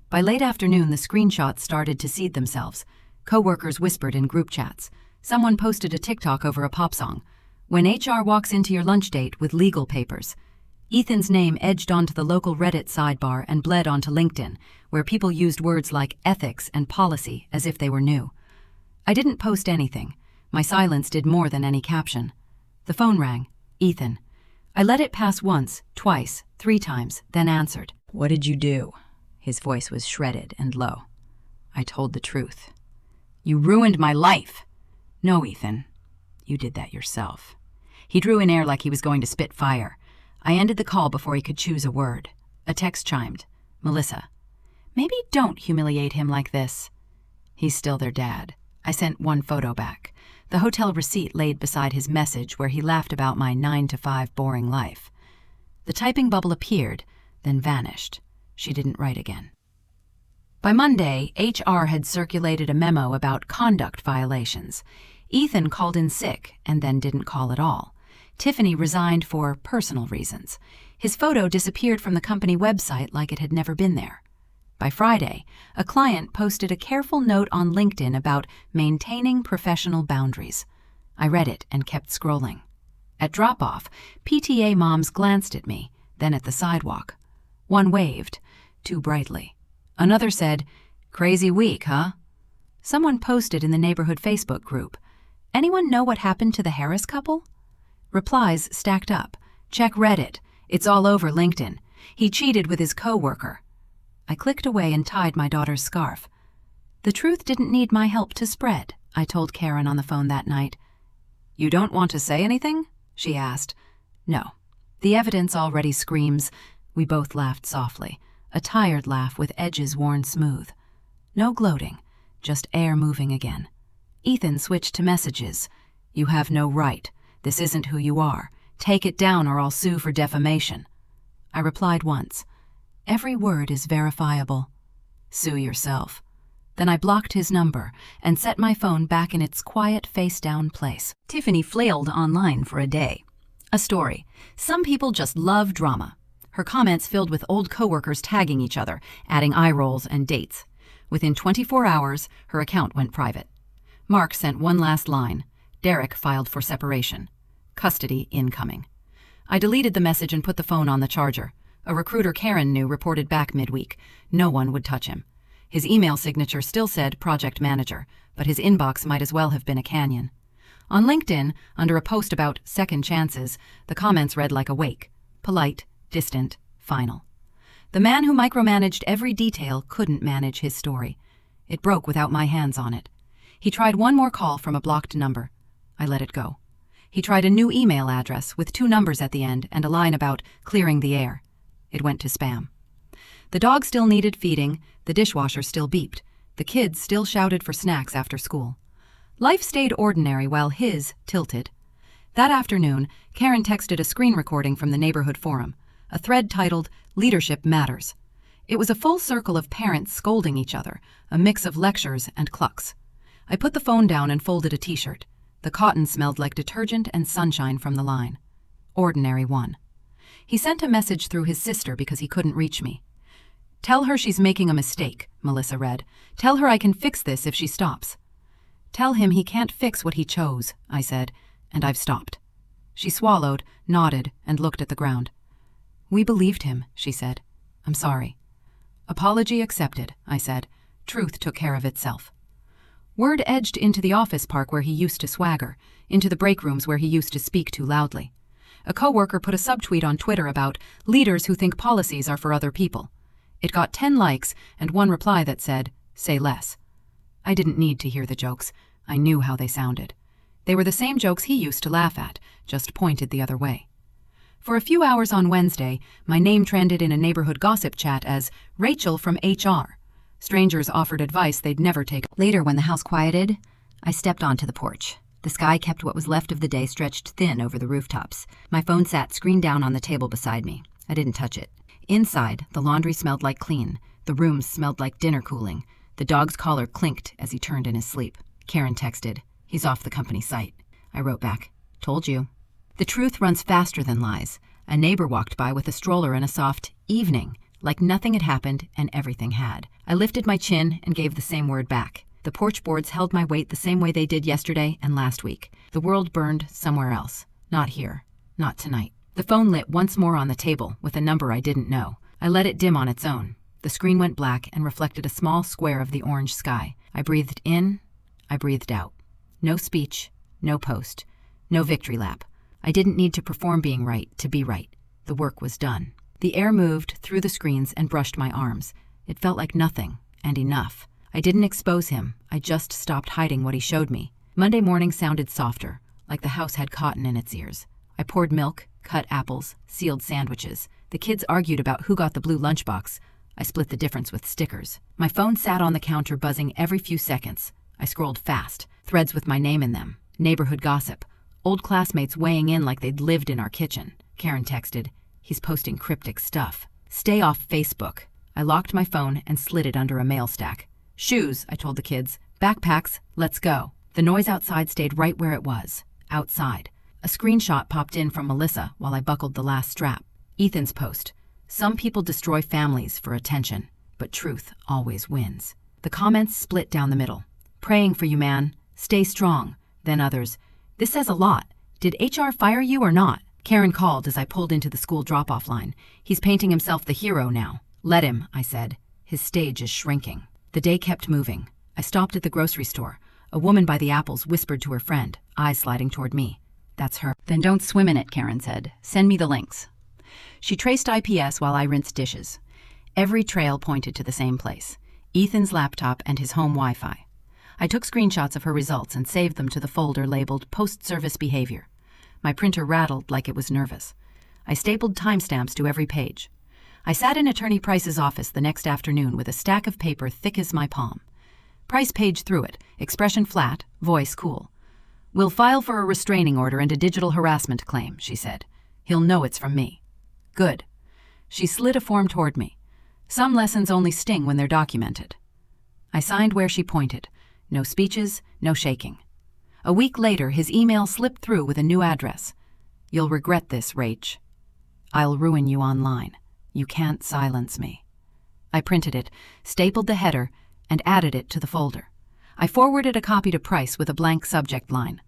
By late afternoon, the screenshots started to seed themselves. Coworkers whispered in group chats. Someone posted a TikTok over a pop song. When HR walks into your lunch date with legal papers. Ethan's name edged onto the local Reddit sidebar and bled onto LinkedIn, where people used words like ethics and policy as if they were new. I didn't post anything. My silence did more than any caption. The phone rang. Ethan. I let it pass once, twice, 3 times, then answered. What did you do? His voice was shredded and low. I told the truth. You ruined my life. No, Ethan. You did that yourself. He drew in air like he was going to spit fire. I ended the call before he could choose a word. A text chimed. Melissa. Maybe don't humiliate him like this. He's still their dad. I sent one photo back. The hotel receipt laid beside his message where he laughed about my 9-to-5 boring life. The typing bubble appeared, then vanished. She didn't write again. By Monday, HR had circulated a memo about conduct violations. Ethan called in sick and then didn't call at all. Tiffany resigned for personal reasons. His photo disappeared from the company website like it had never been there. By Friday, a client posted a careful note on LinkedIn about maintaining professional boundaries. I read it and kept scrolling. At drop-off, PTA moms glanced at me, then at the sidewalk. One waved, too brightly. Another said, "Crazy week, huh?" Someone posted in the neighborhood Facebook group, "Anyone know what happened to the Harris couple?" Replies stacked up. "Check Reddit. It's all over LinkedIn. He cheated with his coworker." I clicked away and tied my daughter's scarf. The truth didn't need my help to spread, I told Karen on the phone that night. "You don't want to say anything?" she asked. "No. The evidence already screams." We both laughed softly, a tired laugh with edges worn smooth. No gloating, just air moving again. Ethan switched to messages. "You have no right. This isn't who you are. Take it down or I'll sue for defamation." I replied once. "Every word is verifiable." "Sue yourself." Then I blocked his number and set my phone back in its quiet face-down place. Tiffany flailed online for a day. A story. Some people just love drama. Her comments filled with old coworkers tagging each other, adding eye rolls and dates. Within 24 hours, her account went private. Mark sent one last line. Derek filed for separation. Custody incoming. I deleted the message and put the phone on the charger. A recruiter Karen knew reported back midweek. No one would touch him. His email signature still said project manager, but his inbox might as well have been a canyon. On LinkedIn, under a post about second chances, the comments read like a wake. Polite, distant, final. The man who micromanaged every detail couldn't manage his story. It broke without my hands on it. He tried one more call from a blocked number. I let it go. He tried a new email address with 2 numbers at the end and a line about clearing the air. It went to spam. The dog still needed feeding, the dishwasher still beeped, the kids still shouted for snacks after school. Life stayed ordinary while his tilted. That afternoon, Karen texted a screen recording from the neighborhood forum, a thread titled Leadership Matters. It was a full circle of parents scolding each other, a mix of lectures and clucks. I put the phone down and folded a t-shirt. The cotton smelled like detergent and sunshine from the line. Ordinary one. He sent a message through his sister because he couldn't reach me. "Tell her she's making a mistake," Melissa read. "Tell her I can fix this if she stops." "Tell him he can't fix what he chose," I said, "and I've stopped." She swallowed, nodded, and looked at the ground. "We believed him," she said. "I'm sorry." "Apology accepted," I said. Truth took care of itself. Word edged into the office park where he used to swagger, into the break rooms where he used to speak too loudly. A coworker put a subtweet on Twitter about leaders who think policies are for other people. It got 10 likes and one reply that said, "Say less." I didn't need to hear the jokes. I knew how they sounded. They were the same jokes he used to laugh at, just pointed the other way. For a few hours on Wednesday, my name trended in a neighborhood gossip chat as Rachel from HR. Strangers offered advice they'd never take. Later, when the house quieted, I stepped onto the porch. The sky kept what was left of the day stretched thin over the rooftops. My phone sat screen down on the table beside me. I didn't touch it. Inside, the laundry smelled like clean. The rooms smelled like dinner cooling. The dog's collar clinked as he turned in his sleep. Karen texted, "He's off the company site." I wrote back, "Told you." The truth runs faster than lies. A neighbor walked by with a stroller and a soft evening, like nothing had happened and everything had. I lifted my chin and gave the same word back. The porch boards held my weight the same way they did yesterday and last week. The world burned somewhere else. Not here. Not tonight. The phone lit once more on the table with a number I didn't know. I let it dim on its own. The screen went black and reflected a small square of the orange sky. I breathed in. I breathed out. No speech. No post. No victory lap. I didn't need to perform being right to be right. The work was done. The air moved through the screens and brushed my arms. It felt like nothing and enough. I didn't expose him. I just stopped hiding what he showed me. Monday morning sounded softer, like the house had cotton in its ears. I poured milk, cut apples, sealed sandwiches. The kids argued about who got the blue lunchbox. I split the difference with stickers. My phone sat on the counter buzzing every few seconds. I scrolled fast, threads with my name in them, neighborhood gossip, old classmates weighing in like they'd lived in our kitchen. Karen texted, "He's posting cryptic stuff. Stay off Facebook." I locked my phone and slid it under a mail stack. Shoes, I told the kids. Backpacks, let's go. The noise outside stayed right where it was. Outside. A screenshot popped in from Melissa while I buckled the last strap. Ethan's post. Some people destroy families for attention, but truth always wins. The comments split down the middle. Praying for you, man. Stay strong. Then others. This says a lot. Did HR fire you or not? Karen called as I pulled into the school drop-off line. He's painting himself the hero now. Let him, I said. His stage is shrinking. The day kept moving. I stopped at the grocery store. A woman by the apples whispered to her friend, eyes sliding toward me. That's her. Then don't swim in it, Karen said. Send me the links. She traced IPS while I rinsed dishes. Every trail pointed to the same place. Ethan's laptop and his home Wi-Fi. I took screenshots of her results and saved them to the folder labeled Post-Service Behavior. My printer rattled like it was nervous. I stapled timestamps to every page. I sat in Attorney Price's office the next afternoon with a stack of paper thick as my palm. Price paged through it, expression flat, voice cool. We'll file for a restraining order and a digital harassment claim, she said. He'll know it's from me. Good. She slid a form toward me. Some lessons only sting when they're documented. I signed where she pointed. No speeches, no shaking. A week later, his email slipped through with a new address. You'll regret this, Rach. I'll ruin you online. You can't silence me. I printed it, stapled the header, and added it to the folder. I forwarded a copy to Price with a blank subject line.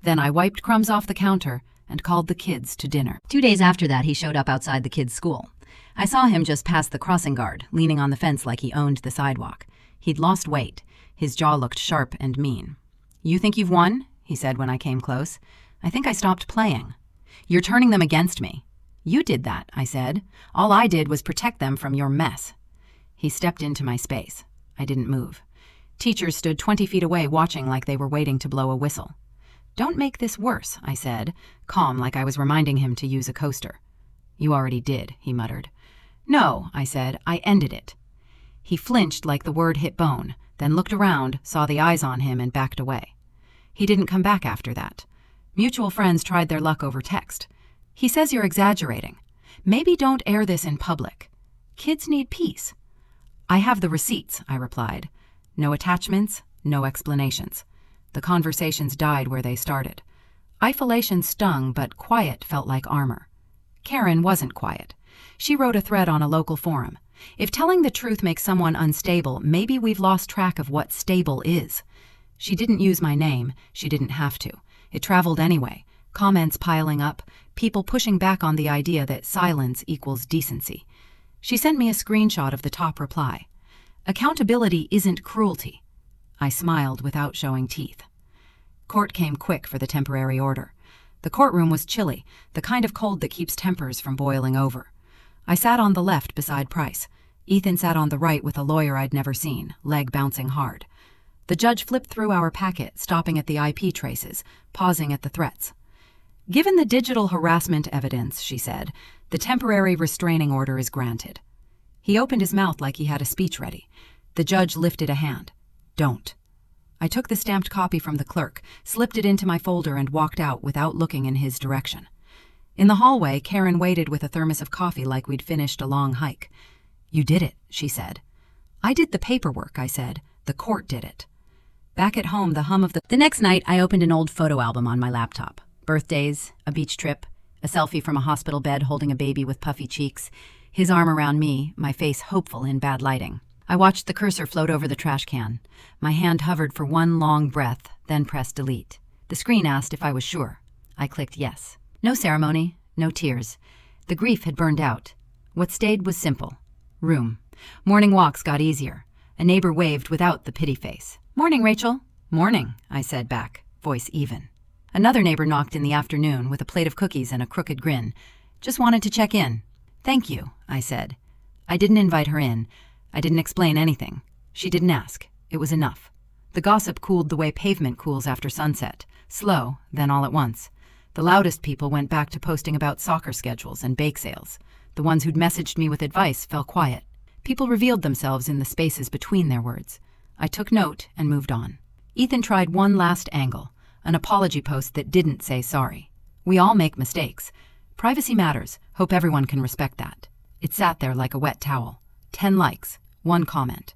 Then I wiped crumbs off the counter and called the kids to dinner. 2 days after that, he showed up outside the kids' school. I saw him just past the crossing guard, leaning on the fence like he owned the sidewalk. He'd lost weight. His jaw looked sharp and mean. You think you've won? He said when I came close. I think I stopped playing. You're turning them against me. You did that, I said. All I did was protect them from your mess. He stepped into my space. I didn't move. Teachers stood 20 feet away watching like they were waiting to blow a whistle. Don't make this worse, I said, calm like I was reminding him to use a coaster. You already did, he muttered. No, I said, I ended it. He flinched like the word hit bone, then looked around, saw the eyes on him, and backed away. He didn't come back after that. Mutual friends tried their luck over text. He says you're exaggerating. Maybe don't air this in public. Kids need peace. I have the receipts, I replied. No attachments, no explanations. The conversations died where they started. Isolation stung, but quiet felt like armor. Karen wasn't quiet. She wrote a thread on a local forum. If telling the truth makes someone unstable, maybe we've lost track of what stable is. She didn't use my name. She didn't have to. It traveled anyway. Comments piling up, people pushing back on the idea that silence equals decency. She sent me a screenshot of the top reply. Accountability isn't cruelty. I smiled without showing teeth. Court came quick for the temporary order. The courtroom was chilly, the kind of cold that keeps tempers from boiling over. I sat on the left beside Price. Ethan sat on the right with a lawyer I'd never seen, leg bouncing hard. The judge flipped through our packet, stopping at the IP traces, pausing at the threats. Given the digital harassment evidence, she said, the temporary restraining order is granted. He opened his mouth like he had a speech ready. The judge lifted a hand. Don't. I took the stamped copy from the clerk, slipped it into my folder, and walked out without looking in his direction. In the hallway, Karen waited with a thermos of coffee like we'd finished a long hike. You did it, she said. I did the paperwork, I said. The court did it. Back at home, the hum of the next night, I opened an old photo album on my laptop. Birthdays, a beach trip, a selfie from a hospital bed holding a baby with puffy cheeks, his arm around me, my face hopeful in bad lighting. I watched the cursor float over the trash can. My hand hovered for one long breath, then pressed delete. The screen asked if I was sure. I clicked yes. No ceremony, no tears. The grief had burned out. What stayed was simple. Room. Morning walks got easier. A neighbor waved without the pity face. Morning, Rachel. Morning, I said back, voice even. Another neighbor knocked in the afternoon with a plate of cookies and a crooked grin. Just wanted to check in. Thank you, I said. I didn't invite her in. I didn't explain anything. She didn't ask. It was enough. The gossip cooled the way pavement cools after sunset. Slow, then all at once. The loudest people went back to posting about soccer schedules and bake sales. The ones who'd messaged me with advice fell quiet. People revealed themselves in the spaces between their words. I took note and moved on. Ethan tried one last angle, an apology post that didn't say sorry. We all make mistakes. Privacy matters. Hope everyone can respect that. It sat there like a wet towel. 10 likes, 1 comment.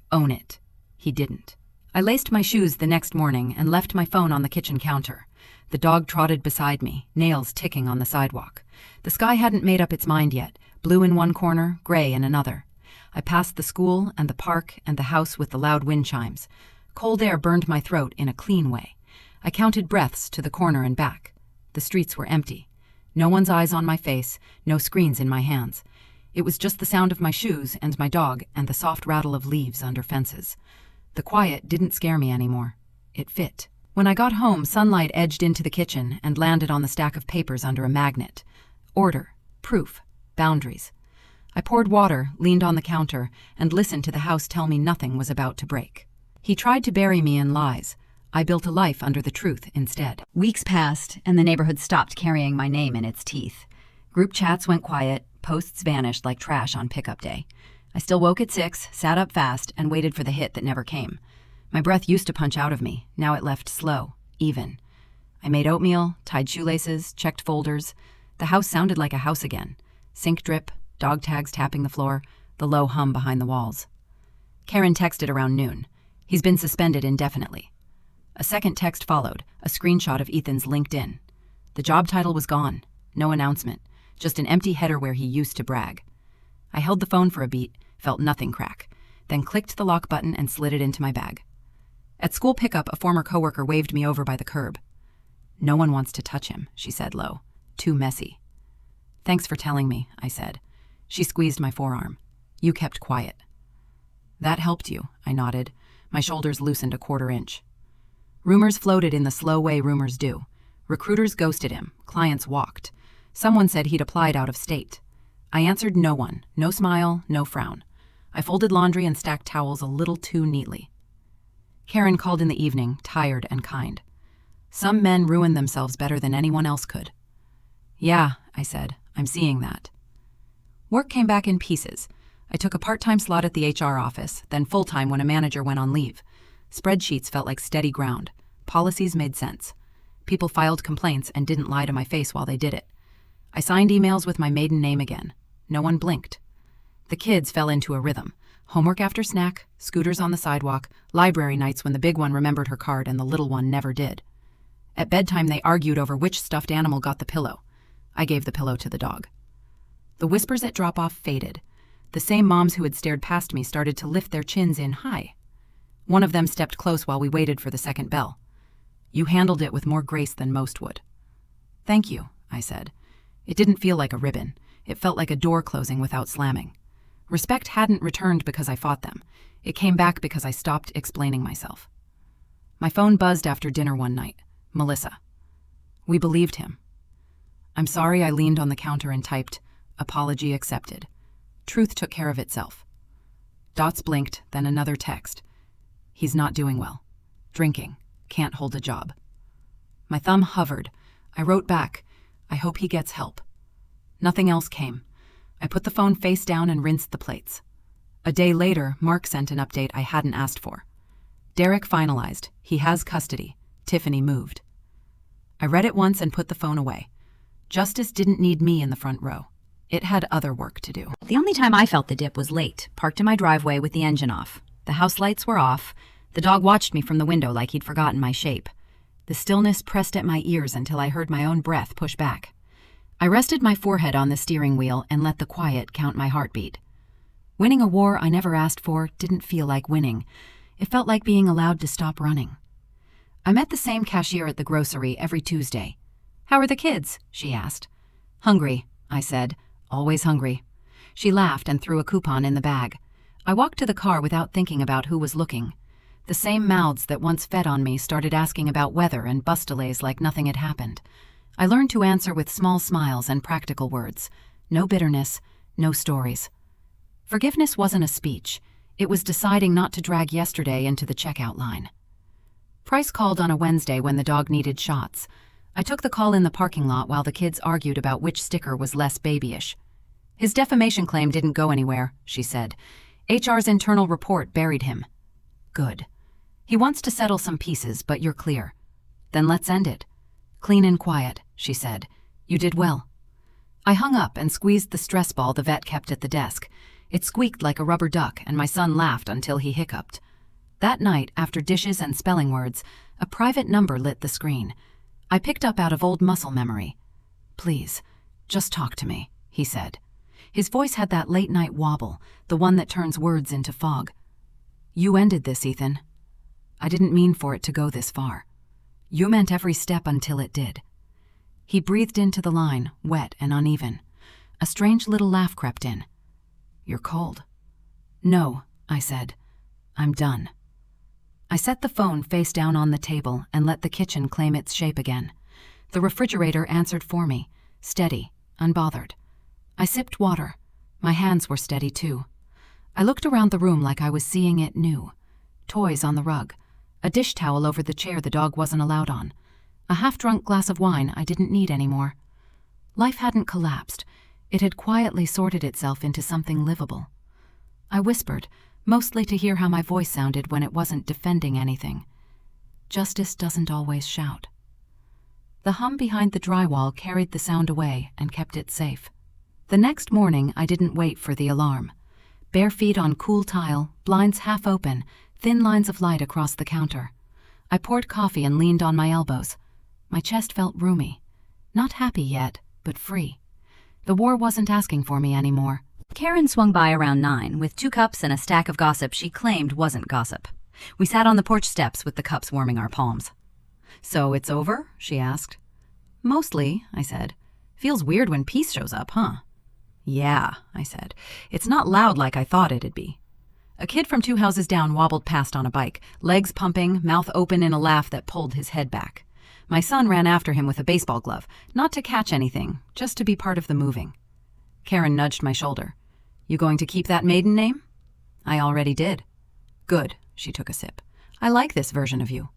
Own it. He didn't. I laced my shoes the next morning and left my phone on the kitchen counter. The dog trotted beside me, nails ticking on the sidewalk. The sky hadn't made up its mind yet, blue in one corner, gray in another. I passed the school and the park and the house with the loud wind chimes. Cold air burned my throat in a clean way. I counted breaths to the corner and back. The streets were empty. No one's eyes on my face, no screens in my hands. It was just the sound of my shoes and my dog and the soft rattle of leaves under fences. The quiet didn't scare me anymore. It fit. When I got home, sunlight edged into the kitchen and landed on the stack of papers under a magnet. Order, proof, boundaries. I poured water, leaned on the counter, and listened to the house tell me nothing was about to break. He tried to bury me in lies. I built a life under the truth instead. Weeks passed, and the neighborhood stopped carrying my name in its teeth. Group chats went quiet, posts vanished like trash on pickup day. I still woke at 6, sat up fast, and waited for the hit that never came. My breath used to punch out of me. Now it left slow, even. I made oatmeal, tied shoelaces, checked folders. The house sounded like a house again. Sink drip, dog tags tapping the floor, the low hum behind the walls. Karen texted around noon. He's been suspended indefinitely. A second text followed, a screenshot of Ethan's LinkedIn. The job title was gone. No announcement. Just an empty header where he used to brag. I held the phone for a beat, felt nothing crack, then clicked the lock button and slid it into my bag. At school pickup, a former coworker waved me over by the curb. "No one wants to touch him," she said low. "Too messy." "Thanks for telling me," I said. She squeezed my forearm. "You kept quiet." "That helped you," I nodded. My shoulders loosened a quarter inch. Rumors floated in the slow way rumors do. Recruiters ghosted him. Clients walked. Someone said he'd applied out of state. I answered no one. No smile, no frown. I folded laundry and stacked towels a little too neatly. Karen called in the evening, tired and kind. "Some men ruin themselves better than anyone else could." "Yeah," I said. "I'm seeing that." Work came back in pieces. I took a part-time slot at the HR office, then full-time when a manager went on leave. Spreadsheets felt like steady ground. Policies made sense. People filed complaints and didn't lie to my face while they did it. I signed emails with my maiden name again. No one blinked. The kids fell into a rhythm. Homework after snack, scooters on the sidewalk, library nights when the big one remembered her card and the little one never did. At bedtime, they argued over which stuffed animal got the pillow. I gave the pillow to the dog. The whispers at drop-off faded. The same moms who had stared past me started to lift their chins in high. One of them stepped close while we waited for the second bell. "You handled it with more grace than most would." "Thank you," I said. It didn't feel like a ribbon. It felt like a door closing without slamming. Respect hadn't returned because I fought them. It came back because I stopped explaining myself. My phone buzzed after dinner one night. Melissa. We believed him. "I'm sorry," I leaned on the counter and typed, "Apology accepted." Truth took care of itself. Dots blinked, then another text. "He's not doing well. Drinking. Can't hold a job." My thumb hovered. I wrote back, "I hope he gets help." Nothing else came. I put the phone face down and rinsed the plates. A day later, Mark sent an update I hadn't asked for. "Derek finalized. He has custody. Tiffany moved." I read it once and put the phone away. Justice didn't need me in the front row. It had other work to do. The only time I felt the dip was late, parked in my driveway with the engine off. The house lights were off. The dog watched me from the window like he'd forgotten my shape. The stillness pressed at my ears until I heard my own breath push back. I rested my forehead on the steering wheel and let the quiet count my heartbeat. Winning a war I never asked for didn't feel like winning. It felt like being allowed to stop running. I met the same cashier at the grocery every Tuesday. "How are the kids?" she asked. "Hungry," I said. "Always hungry." She laughed and threw a coupon in the bag. I walked to the car without thinking about who was looking. The same mouths that once fed on me started asking about weather and bus delays like nothing had happened. I learned to answer with small smiles and practical words. No bitterness, no stories. Forgiveness wasn't a speech. It was deciding not to drag yesterday into the checkout line. Price called on a Wednesday when the dog needed shots. I took the call in the parking lot while the kids argued about which sticker was less babyish. "His defamation claim didn't go anywhere," she said. "HR's internal report buried him." "Good. He wants to settle some pieces, but you're clear." "Then let's end it." "Clean and quiet," she said. "You did well." I hung up and squeezed the stress ball the vet kept at the desk. It squeaked like a rubber duck, and my son laughed until he hiccuped. That night, after dishes and spelling words, a private number lit the screen. I picked up out of old muscle memory. "Please, just talk to me," he said. His voice had that late-night wobble, the one that turns words into fog. "You ended this, Ethan. I didn't mean for it to go this far. You meant every step until it did." He breathed into the line, wet and uneven. A strange little laugh crept in. "You're cold." "No," I said. "I'm done." I set the phone face down on the table and let the kitchen claim its shape again. The refrigerator answered for me, steady, unbothered. I sipped water. My hands were steady too. I looked around the room like I was seeing it new. Toys on the rug, a dish towel over the chair the dog wasn't allowed on, a half-drunk glass of wine I didn't need anymore. Life hadn't collapsed. It had quietly sorted itself into something livable. I whispered, mostly to hear how my voice sounded when it wasn't defending anything. Justice doesn't always shout. The hum behind the drywall carried the sound away and kept it safe. The next morning, I didn't wait for the alarm. Bare feet on cool tile, blinds half open, thin lines of light across the counter. I poured coffee and leaned on my elbows. My chest felt roomy. Not happy yet, but free. The war wasn't asking for me anymore. Karen swung by around 9 with 2 cups and a stack of gossip she claimed wasn't gossip. We sat on the porch steps with the cups warming our palms. "So it's over?" she asked. "Mostly," I said. "Feels weird when peace shows up, huh?" "Yeah," I said. "It's not loud like I thought it'd be." A kid from 2 houses down wobbled past on a bike, legs pumping, mouth open in a laugh that pulled his head back. My son ran after him with a baseball glove, not to catch anything, just to be part of the moving. Karen nudged my shoulder. "You going to keep that maiden name?" "I already did." "Good," she took a sip. "I like this version of you."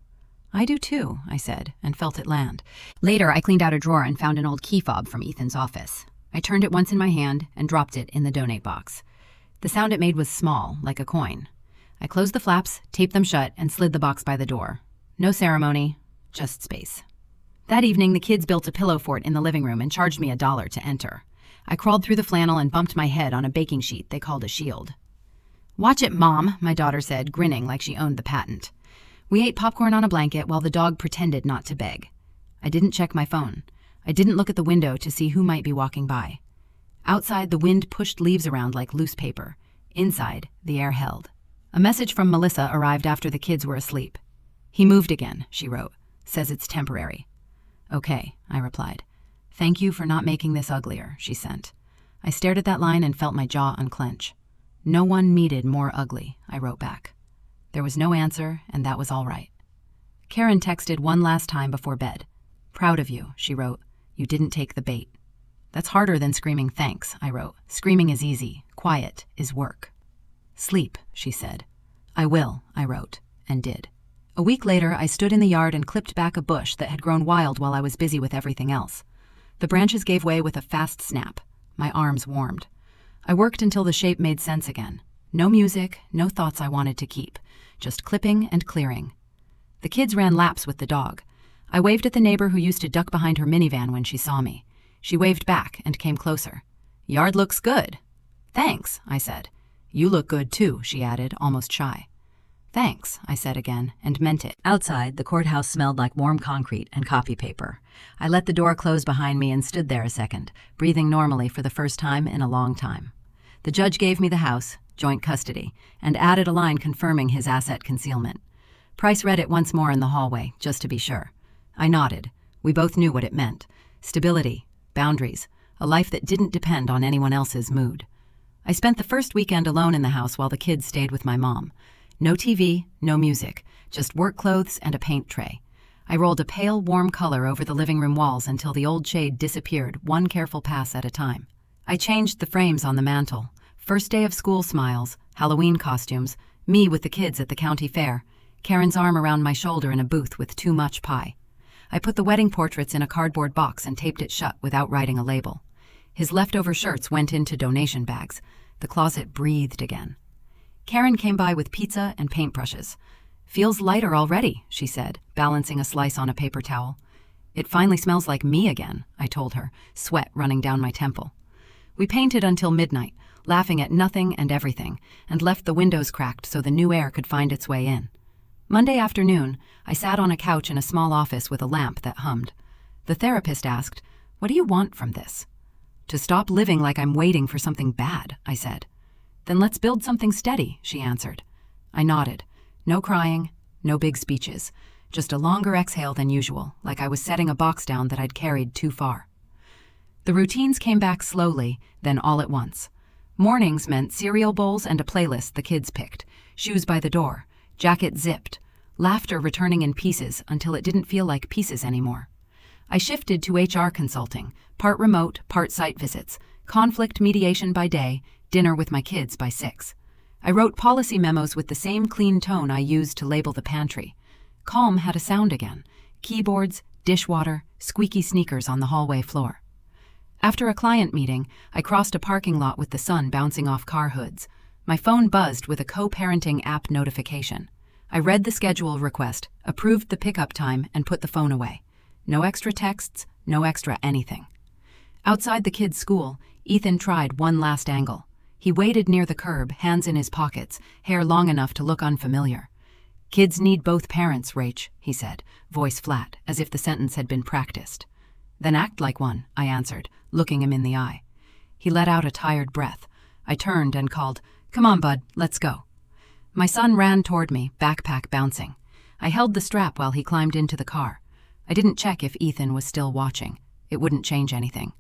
"I do too," I said, and felt it land. Later, I cleaned out a drawer and found an old key fob from Ethan's office. I turned it once in my hand and dropped it in the donate box. The sound it made was small, like a coin. I closed the flaps, taped them shut, and slid the box by the door. No ceremony, just space. That evening, the kids built a pillow fort in the living room and charged me $1 to enter. I crawled through the flannel and bumped my head on a baking sheet they called a shield. "Watch it, Mom," my daughter said, grinning like she owned the patent. We ate popcorn on a blanket while the dog pretended not to beg. I didn't check my phone. I didn't look at the window to see who might be walking by. Outside, the wind pushed leaves around like loose paper. Inside, the air held. A message from Melissa arrived after the kids were asleep. "He moved again," she wrote. "Says it's temporary." "Okay," I replied. "Thank you for not making this uglier," she sent. I stared at that line and felt my jaw unclench. "No one needed more ugly," I wrote back. There was no answer, and that was all right. Karen texted one last time before bed. "Proud of you," she wrote. "You didn't take the bait." "That's harder than screaming thanks," I wrote. "Screaming is easy. Quiet is work." "Sleep," she said. "I will," I wrote, and did. A week later, I stood in the yard and clipped back a bush that had grown wild while I was busy with everything else. The branches gave way with a fast snap. My arms warmed. I worked until the shape made sense again. No music, no thoughts I wanted to keep. Just clipping and clearing. The kids ran laps with the dog. I waved at the neighbor who used to duck behind her minivan when she saw me. She waved back and came closer. "Yard looks good." "Thanks," I said. "You look good too," she added, almost shy. "Thanks," I said again, and meant it. Outside, the courthouse smelled like warm concrete and copy paper. I let the door close behind me and stood there a second, breathing normally for the first time in a long time. The judge gave me the house, joint custody, and added a line confirming his asset concealment. Price read it once more in the hallway, just to be sure. I nodded. We both knew what it meant. Stability, boundaries, a life that didn't depend on anyone else's mood. I spent the first weekend alone in the house while the kids stayed with my mom. No TV, no music, just work clothes and a paint tray. I rolled a pale, warm color over the living room walls until the old shade disappeared, one careful pass at a time. I changed the frames on the mantel. First day of school smiles, Halloween costumes, me with the kids at the county fair, Karen's arm around my shoulder in a booth with too much pie. I put the wedding portraits in a cardboard box and taped it shut without writing a label. His leftover shirts went into donation bags. The closet breathed again. Karen came by with pizza and paintbrushes. "Feels lighter already," she said, balancing a slice on a paper towel. "It finally smells like me again," I told her, sweat running down my temple. We painted until midnight, laughing at nothing and everything, and left the windows cracked so the new air could find its way in. Monday afternoon, I sat on a couch in a small office with a lamp that hummed. The therapist asked, "What do you want from this?" "To stop living like I'm waiting for something bad," I said. "Then let's build something steady," she answered. I nodded. No crying, no big speeches, just a longer exhale than usual, like I was setting a box down that I'd carried too far. The routines came back slowly, then all at once. Mornings meant cereal bowls and a playlist the kids picked, shoes by the door, jacket zipped, laughter returning in pieces until it didn't feel like pieces anymore. I shifted to HR consulting, part remote, part site visits, conflict mediation by day, dinner with my kids by 6. I wrote policy memos with the same clean tone I used to label the pantry. Calm had a sound again. Keyboards, dishwater, squeaky sneakers on the hallway floor. After a client meeting, I crossed a parking lot with the sun bouncing off car hoods. My phone buzzed with a co-parenting app notification. I read the schedule request, approved the pickup time, and put the phone away. No extra texts, no extra anything. Outside the kids' school, Ethan tried one last angle. He waited near the curb, hands in his pockets, hair long enough to look unfamiliar. "Kids need both parents, Rach," he said, voice flat, as if the sentence had been practiced. "Then act like one," I answered, looking him in the eye. He let out a tired breath. I turned and called, "Come on, bud, let's go." My son ran toward me, backpack bouncing. I held the strap while he climbed into the car. I didn't check if Ethan was still watching. It wouldn't change anything.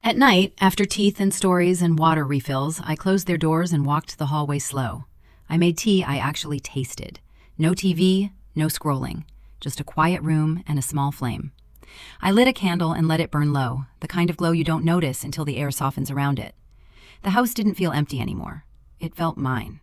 At night, after teeth and stories and water refills, I closed their doors and walked the hallway slow. I made tea I actually tasted. No TV, no scrolling. Just a quiet room and a small flame. I lit a candle and let it burn low, the kind of glow you don't notice until the air softens around it. The house didn't feel empty anymore. It felt mine.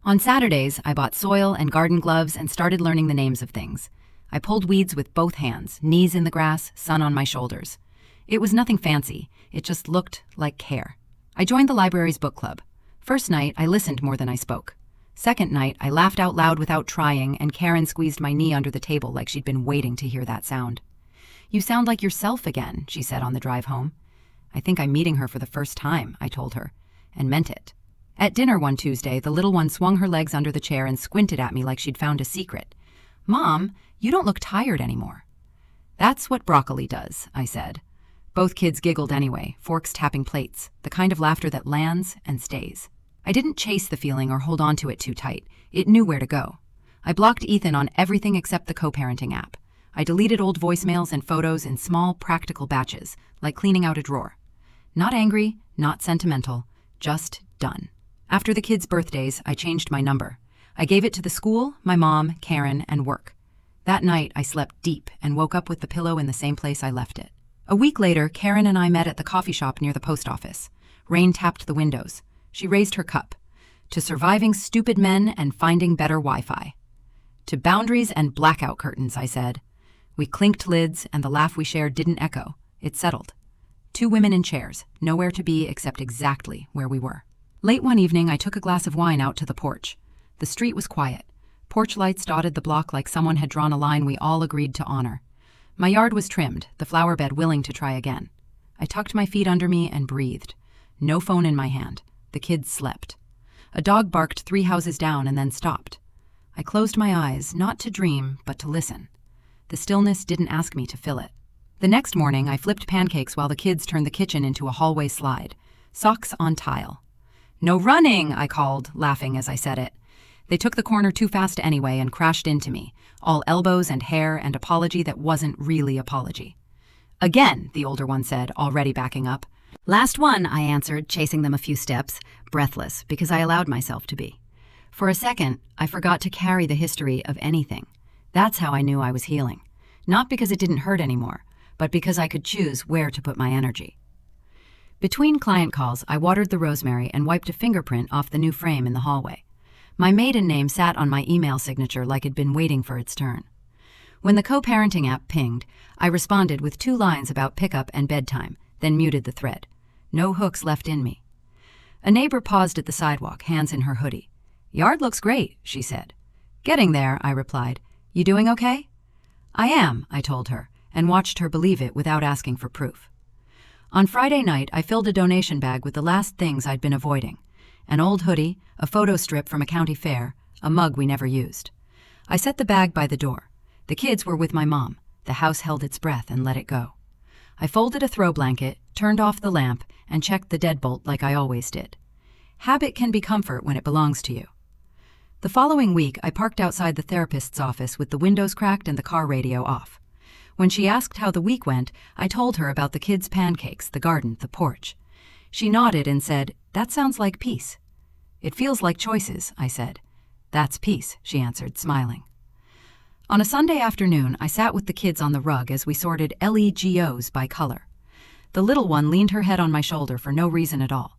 On Saturdays, I bought soil and garden gloves and started learning the names of things. I pulled weeds with both hands, knees in the grass, sun on my shoulders. It was nothing fancy. It just looked like care. I joined the library's book club. First night, I listened more than I spoke. Second night, I laughed out loud without trying, and Karen squeezed my knee under the table like she'd been waiting to hear that sound. "You sound like yourself again," she said on the drive home. "I think I'm meeting her for the first time," I told her, and meant it. At dinner one Tuesday, the little one swung her legs under the chair and squinted at me like she'd found a secret. "Mom, you don't look tired anymore." "That's what broccoli does," I said. Both kids giggled anyway, forks tapping plates, the kind of laughter that lands and stays. I didn't chase the feeling or hold on to it too tight. It knew where to go. I blocked Ethan on everything except the co-parenting app. I deleted old voicemails and photos in small, practical batches, like cleaning out a drawer. Not angry, not sentimental, just done. After the kids' birthdays, I changed my number. I gave it to the school, my mom, Karen, and work. That night, I slept deep and woke up with the pillow in the same place I left it. A week later, Karen and I met at the coffee shop near the post office. Rain tapped the windows. She raised her cup. "To surviving stupid men and finding better Wi-Fi." "To boundaries and blackout curtains," I said. We clinked lids, and the laugh we shared didn't echo. It settled. 2 women in chairs, nowhere to be except exactly where we were. Late one evening, I took a glass of wine out to the porch. The street was quiet. Porch lights dotted the block like someone had drawn a line we all agreed to honor. My yard was trimmed, the flower bed willing to try again. I tucked my feet under me and breathed. No phone in my hand. The kids slept. A dog barked 3 houses down and then stopped. I closed my eyes, not to dream, but to listen. The stillness didn't ask me to fill it. The next morning, I flipped pancakes while the kids turned the kitchen into a hallway slide. Socks on tile. "No running," I called, laughing as I said it. They took the corner too fast anyway and crashed into me, all elbows and hair and apology that wasn't really apology. "Again," the older one said, already backing up. "Last one," I answered, chasing them a few steps, breathless, because I allowed myself to be. For a second, I forgot to carry the history of anything. That's how I knew I was healing. Not because it didn't hurt anymore, but because I could choose where to put my energy. Between client calls, I watered the rosemary and wiped a fingerprint off the new frame in the hallway. My maiden name sat on my email signature like it'd been waiting for its turn. When the co-parenting app pinged, I responded with 2 lines about pickup and bedtime, then muted the thread. No hooks left in me. A neighbor paused at the sidewalk, hands in her hoodie. "Yard looks great," she said. "Getting there," I replied. "You doing okay?" "I am," I told her, and watched her believe it without asking for proof. On Friday night, I filled a donation bag with the last things I'd been avoiding: an old hoodie, a photo strip from a county fair, a mug we never used. I set the bag by the door. The kids were with my mom. The house held its breath and let it go. I folded a throw blanket, turned off the lamp, and checked the deadbolt like I always did. Habit can be comfort when it belongs to you. The following week, I parked outside the therapist's office with the windows cracked and the car radio off. When she asked how the week went, I told her about the kids' pancakes, the garden, the porch. She nodded and said, "That sounds like peace." "It feels like choices," I said. "That's peace," she answered, smiling. On a Sunday afternoon, I sat with the kids on the rug as we sorted LEGOs by color. The little one leaned her head on my shoulder for no reason at all.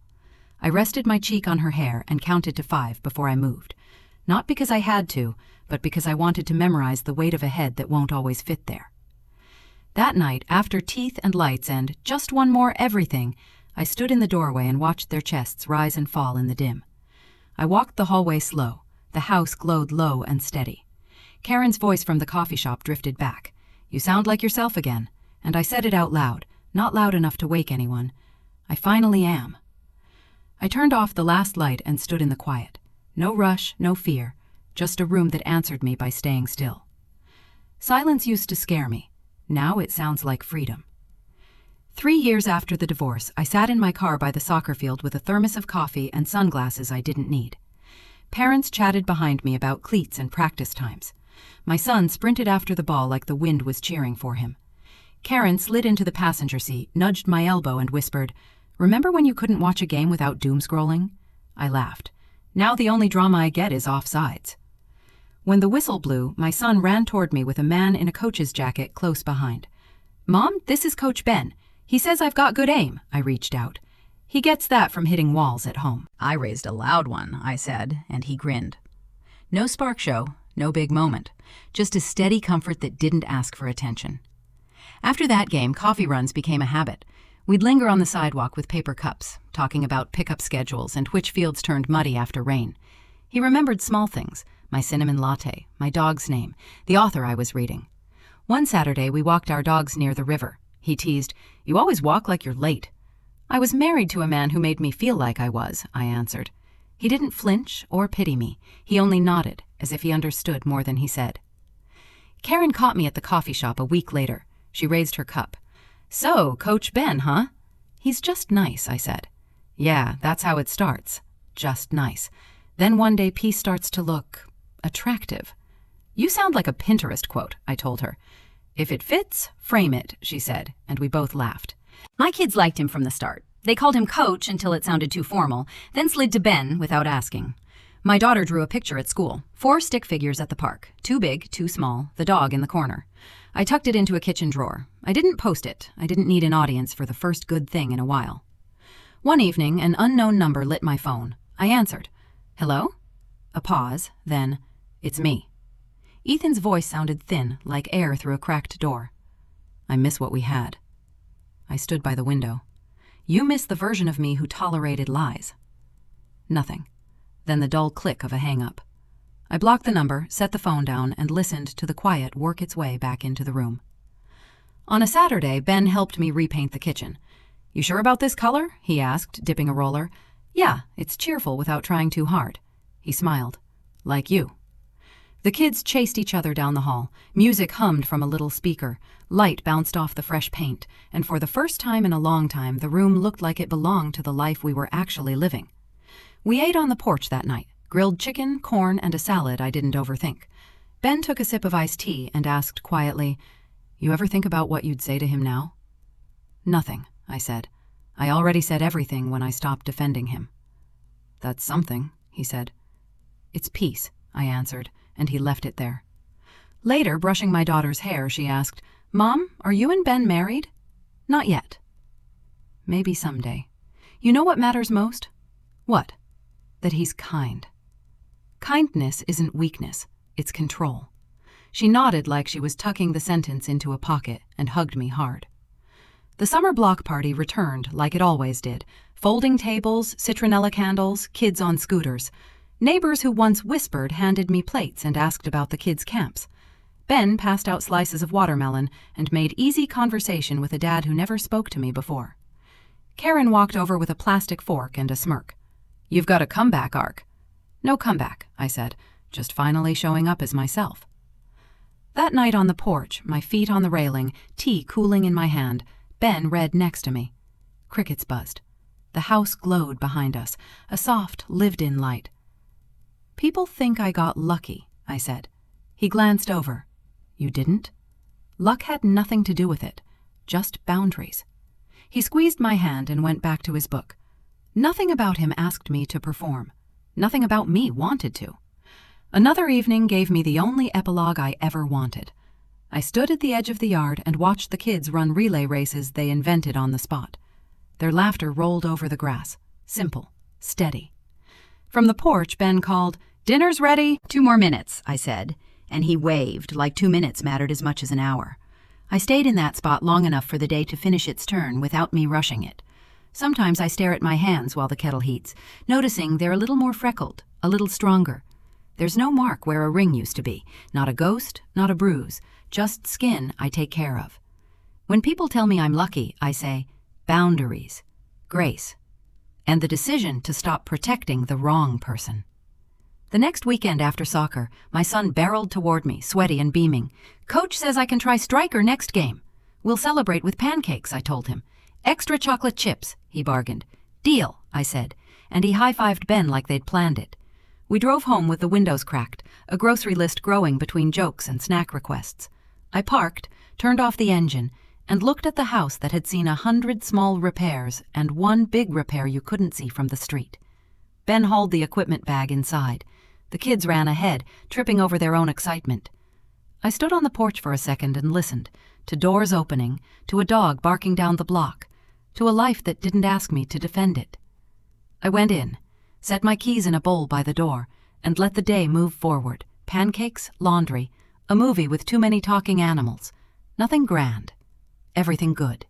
I rested my cheek on her hair and counted to 5 before I moved. Not because I had to, but because I wanted to memorize the weight of a head that won't always fit there. That night, after teeth and lights and just one more everything, I stood in the doorway and watched their chests rise and fall in the dim. I walked the hallway slow. The house glowed low and steady. Karen's voice from the coffee shop drifted back. "You sound like yourself again." And I said it out loud, not loud enough to wake anyone. "I finally am." I turned off the last light and stood in the quiet. No rush, no fear, just a room that answered me by staying still. Silence used to scare me. Now it sounds like freedom. 3 years after the divorce, I sat in my car by the soccer field with a thermos of coffee and sunglasses I didn't need. Parents chatted behind me about cleats and practice times. My son sprinted after the ball like the wind was cheering for him. Karen slid into the passenger seat, nudged my elbow and whispered, "Remember when you couldn't watch a game without doom-scrolling?" I laughed. Now the only drama I get is offsides. When the whistle blew, my son ran toward me with a man in a coach's jacket close behind. "Mom, this is Coach Ben. He says I've got good aim," I reached out. "He gets that from hitting walls at home." I raised a loud one, I said, and he grinned. No spark show, no big moment, just a steady comfort that didn't ask for attention. After that game, coffee runs became a habit. We'd linger on the sidewalk with paper cups, talking about pickup schedules and which fields turned muddy after rain. He remembered small things: my cinnamon latte, my dog's name, the author I was reading. One Saturday, we walked our dogs near the river. He teased, "You always walk like you're late." "I was married to a man who made me feel like I was," I answered. He didn't flinch or pity me. He only nodded, as if he understood more than he said. Karen caught me at the coffee shop a week later. She raised her cup. "So, Coach Ben, huh?" "He's just nice," I said. "Yeah, that's how it starts. Just nice. Then one day peace starts to look attractive." "You sound like a Pinterest quote," I told her. "If it fits, frame it," she said, and we both laughed. My kids liked him from the start. They called him Coach until it sounded too formal, then slid to Ben without asking. My daughter drew a picture at school: 4 stick figures at the park, too big, too small, the dog in the corner. I tucked it into a kitchen drawer. I didn't post it. I didn't need an audience for the first good thing in a while. One evening, an unknown number lit my phone. I answered. "Hello?" A pause, then, "It's me." Ethan's voice sounded thin, like air through a cracked door. "I miss what we had." I stood by the window. "You miss the version of me who tolerated lies." Nothing. Then the dull click of a hang-up. I blocked the number, set the phone down, and listened to the quiet work its way back into the room. On a Saturday, Ben helped me repaint the kitchen. "You sure about this color?" he asked, dipping a roller. "Yeah, it's cheerful without trying too hard." He smiled. "Like you." The kids chased each other down the hall. Music hummed from a little speaker. Light bounced off the fresh paint, and for the first time in a long time, the room looked like it belonged to the life we were actually living. We ate on the porch that night: grilled chicken, corn, and a salad I didn't overthink. Ben took a sip of iced tea and asked quietly, "You ever think about what you'd say to him now?" "Nothing," I said. "I already said everything when I stopped defending him." "That's something," he said. "It's peace," I answered, and he left it there. Later, brushing my daughter's hair, she asked, "Mom, are you and Ben married?" "Not yet." "Maybe someday. You know what matters most?" "What?" "That he's kind." Kindness isn't weakness, it's control. She nodded like she was tucking the sentence into a pocket and hugged me hard. The summer block party returned like it always did. Folding tables, citronella candles, kids on scooters. Neighbors who once whispered handed me plates and asked about the kids' camps. Ben passed out slices of watermelon and made easy conversation with a dad who never spoke to me before. Karen walked over with a plastic fork and a smirk. "You've got a comeback arc." "No comeback," I said, "just finally showing up as myself." That night on the porch, my feet on the railing, tea cooling in my hand, Ben read next to me. Crickets buzzed. The house glowed behind us, a soft, lived-in light. "People think I got lucky," I said. He glanced over. "You didn't?" Luck had nothing to do with it, just boundaries. He squeezed my hand and went back to his book. Nothing about him asked me to perform. Nothing about me wanted to. Another evening gave me the only epilogue I ever wanted. I stood at the edge of the yard and watched the kids run relay races they invented on the spot. Their laughter rolled over the grass. Simple, steady. From the porch, Ben called, "Dinner's ready." 2 more minutes, I said, and he waved like 2 minutes mattered as much as an hour. I stayed in that spot long enough for the day to finish its turn without me rushing it. Sometimes I stare at my hands while the kettle heats, noticing they're a little more freckled, a little stronger. There's no mark where a ring used to be, not a ghost, not a bruise, just skin I take care of. When people tell me I'm lucky, I say, boundaries, grace, and the decision to stop protecting the wrong person. The next weekend after soccer, my son barreled toward me, sweaty and beaming. "Coach says I can try striker next game. We'll celebrate with pancakes," I told him. "Extra chocolate chips," he bargained. "Deal," I said, and he high-fived Ben like they'd planned it. We drove home with the windows cracked, a grocery list growing between jokes and snack requests. I parked, turned off the engine, and looked at the house that had seen 100 small repairs and one big repair you couldn't see from the street. Ben hauled the equipment bag inside. The kids ran ahead, tripping over their own excitement. I stood on the porch for a second and listened, to doors opening, to a dog barking down the block, to a life that didn't ask me to defend it. I went in, set my keys in a bowl by the door, and let the day move forward. Pancakes, laundry, a movie with too many talking animals. Nothing grand. Everything good.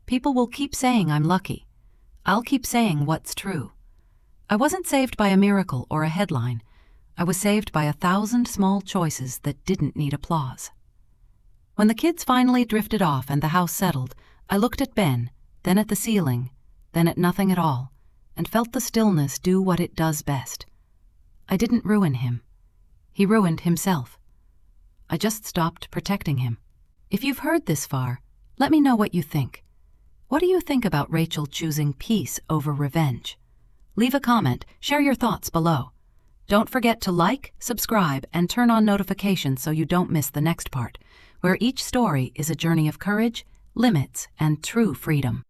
People will keep saying I'm lucky. I'll keep saying what's true. I wasn't saved by a miracle or a headline. I was saved by 1,000 small choices that didn't need applause. When the kids finally drifted off and the house settled, I looked at Ben, then at the ceiling, then at nothing at all, and felt the stillness do what it does best. I didn't ruin him. He ruined himself. I just stopped protecting him. If you've heard this far, let me know what you think. What do you think about Rachel choosing peace over revenge? Leave a comment, share your thoughts below. Don't forget to like, subscribe, and turn on notifications so you don't miss the next part, where each story is a journey of courage, limits, and true freedom.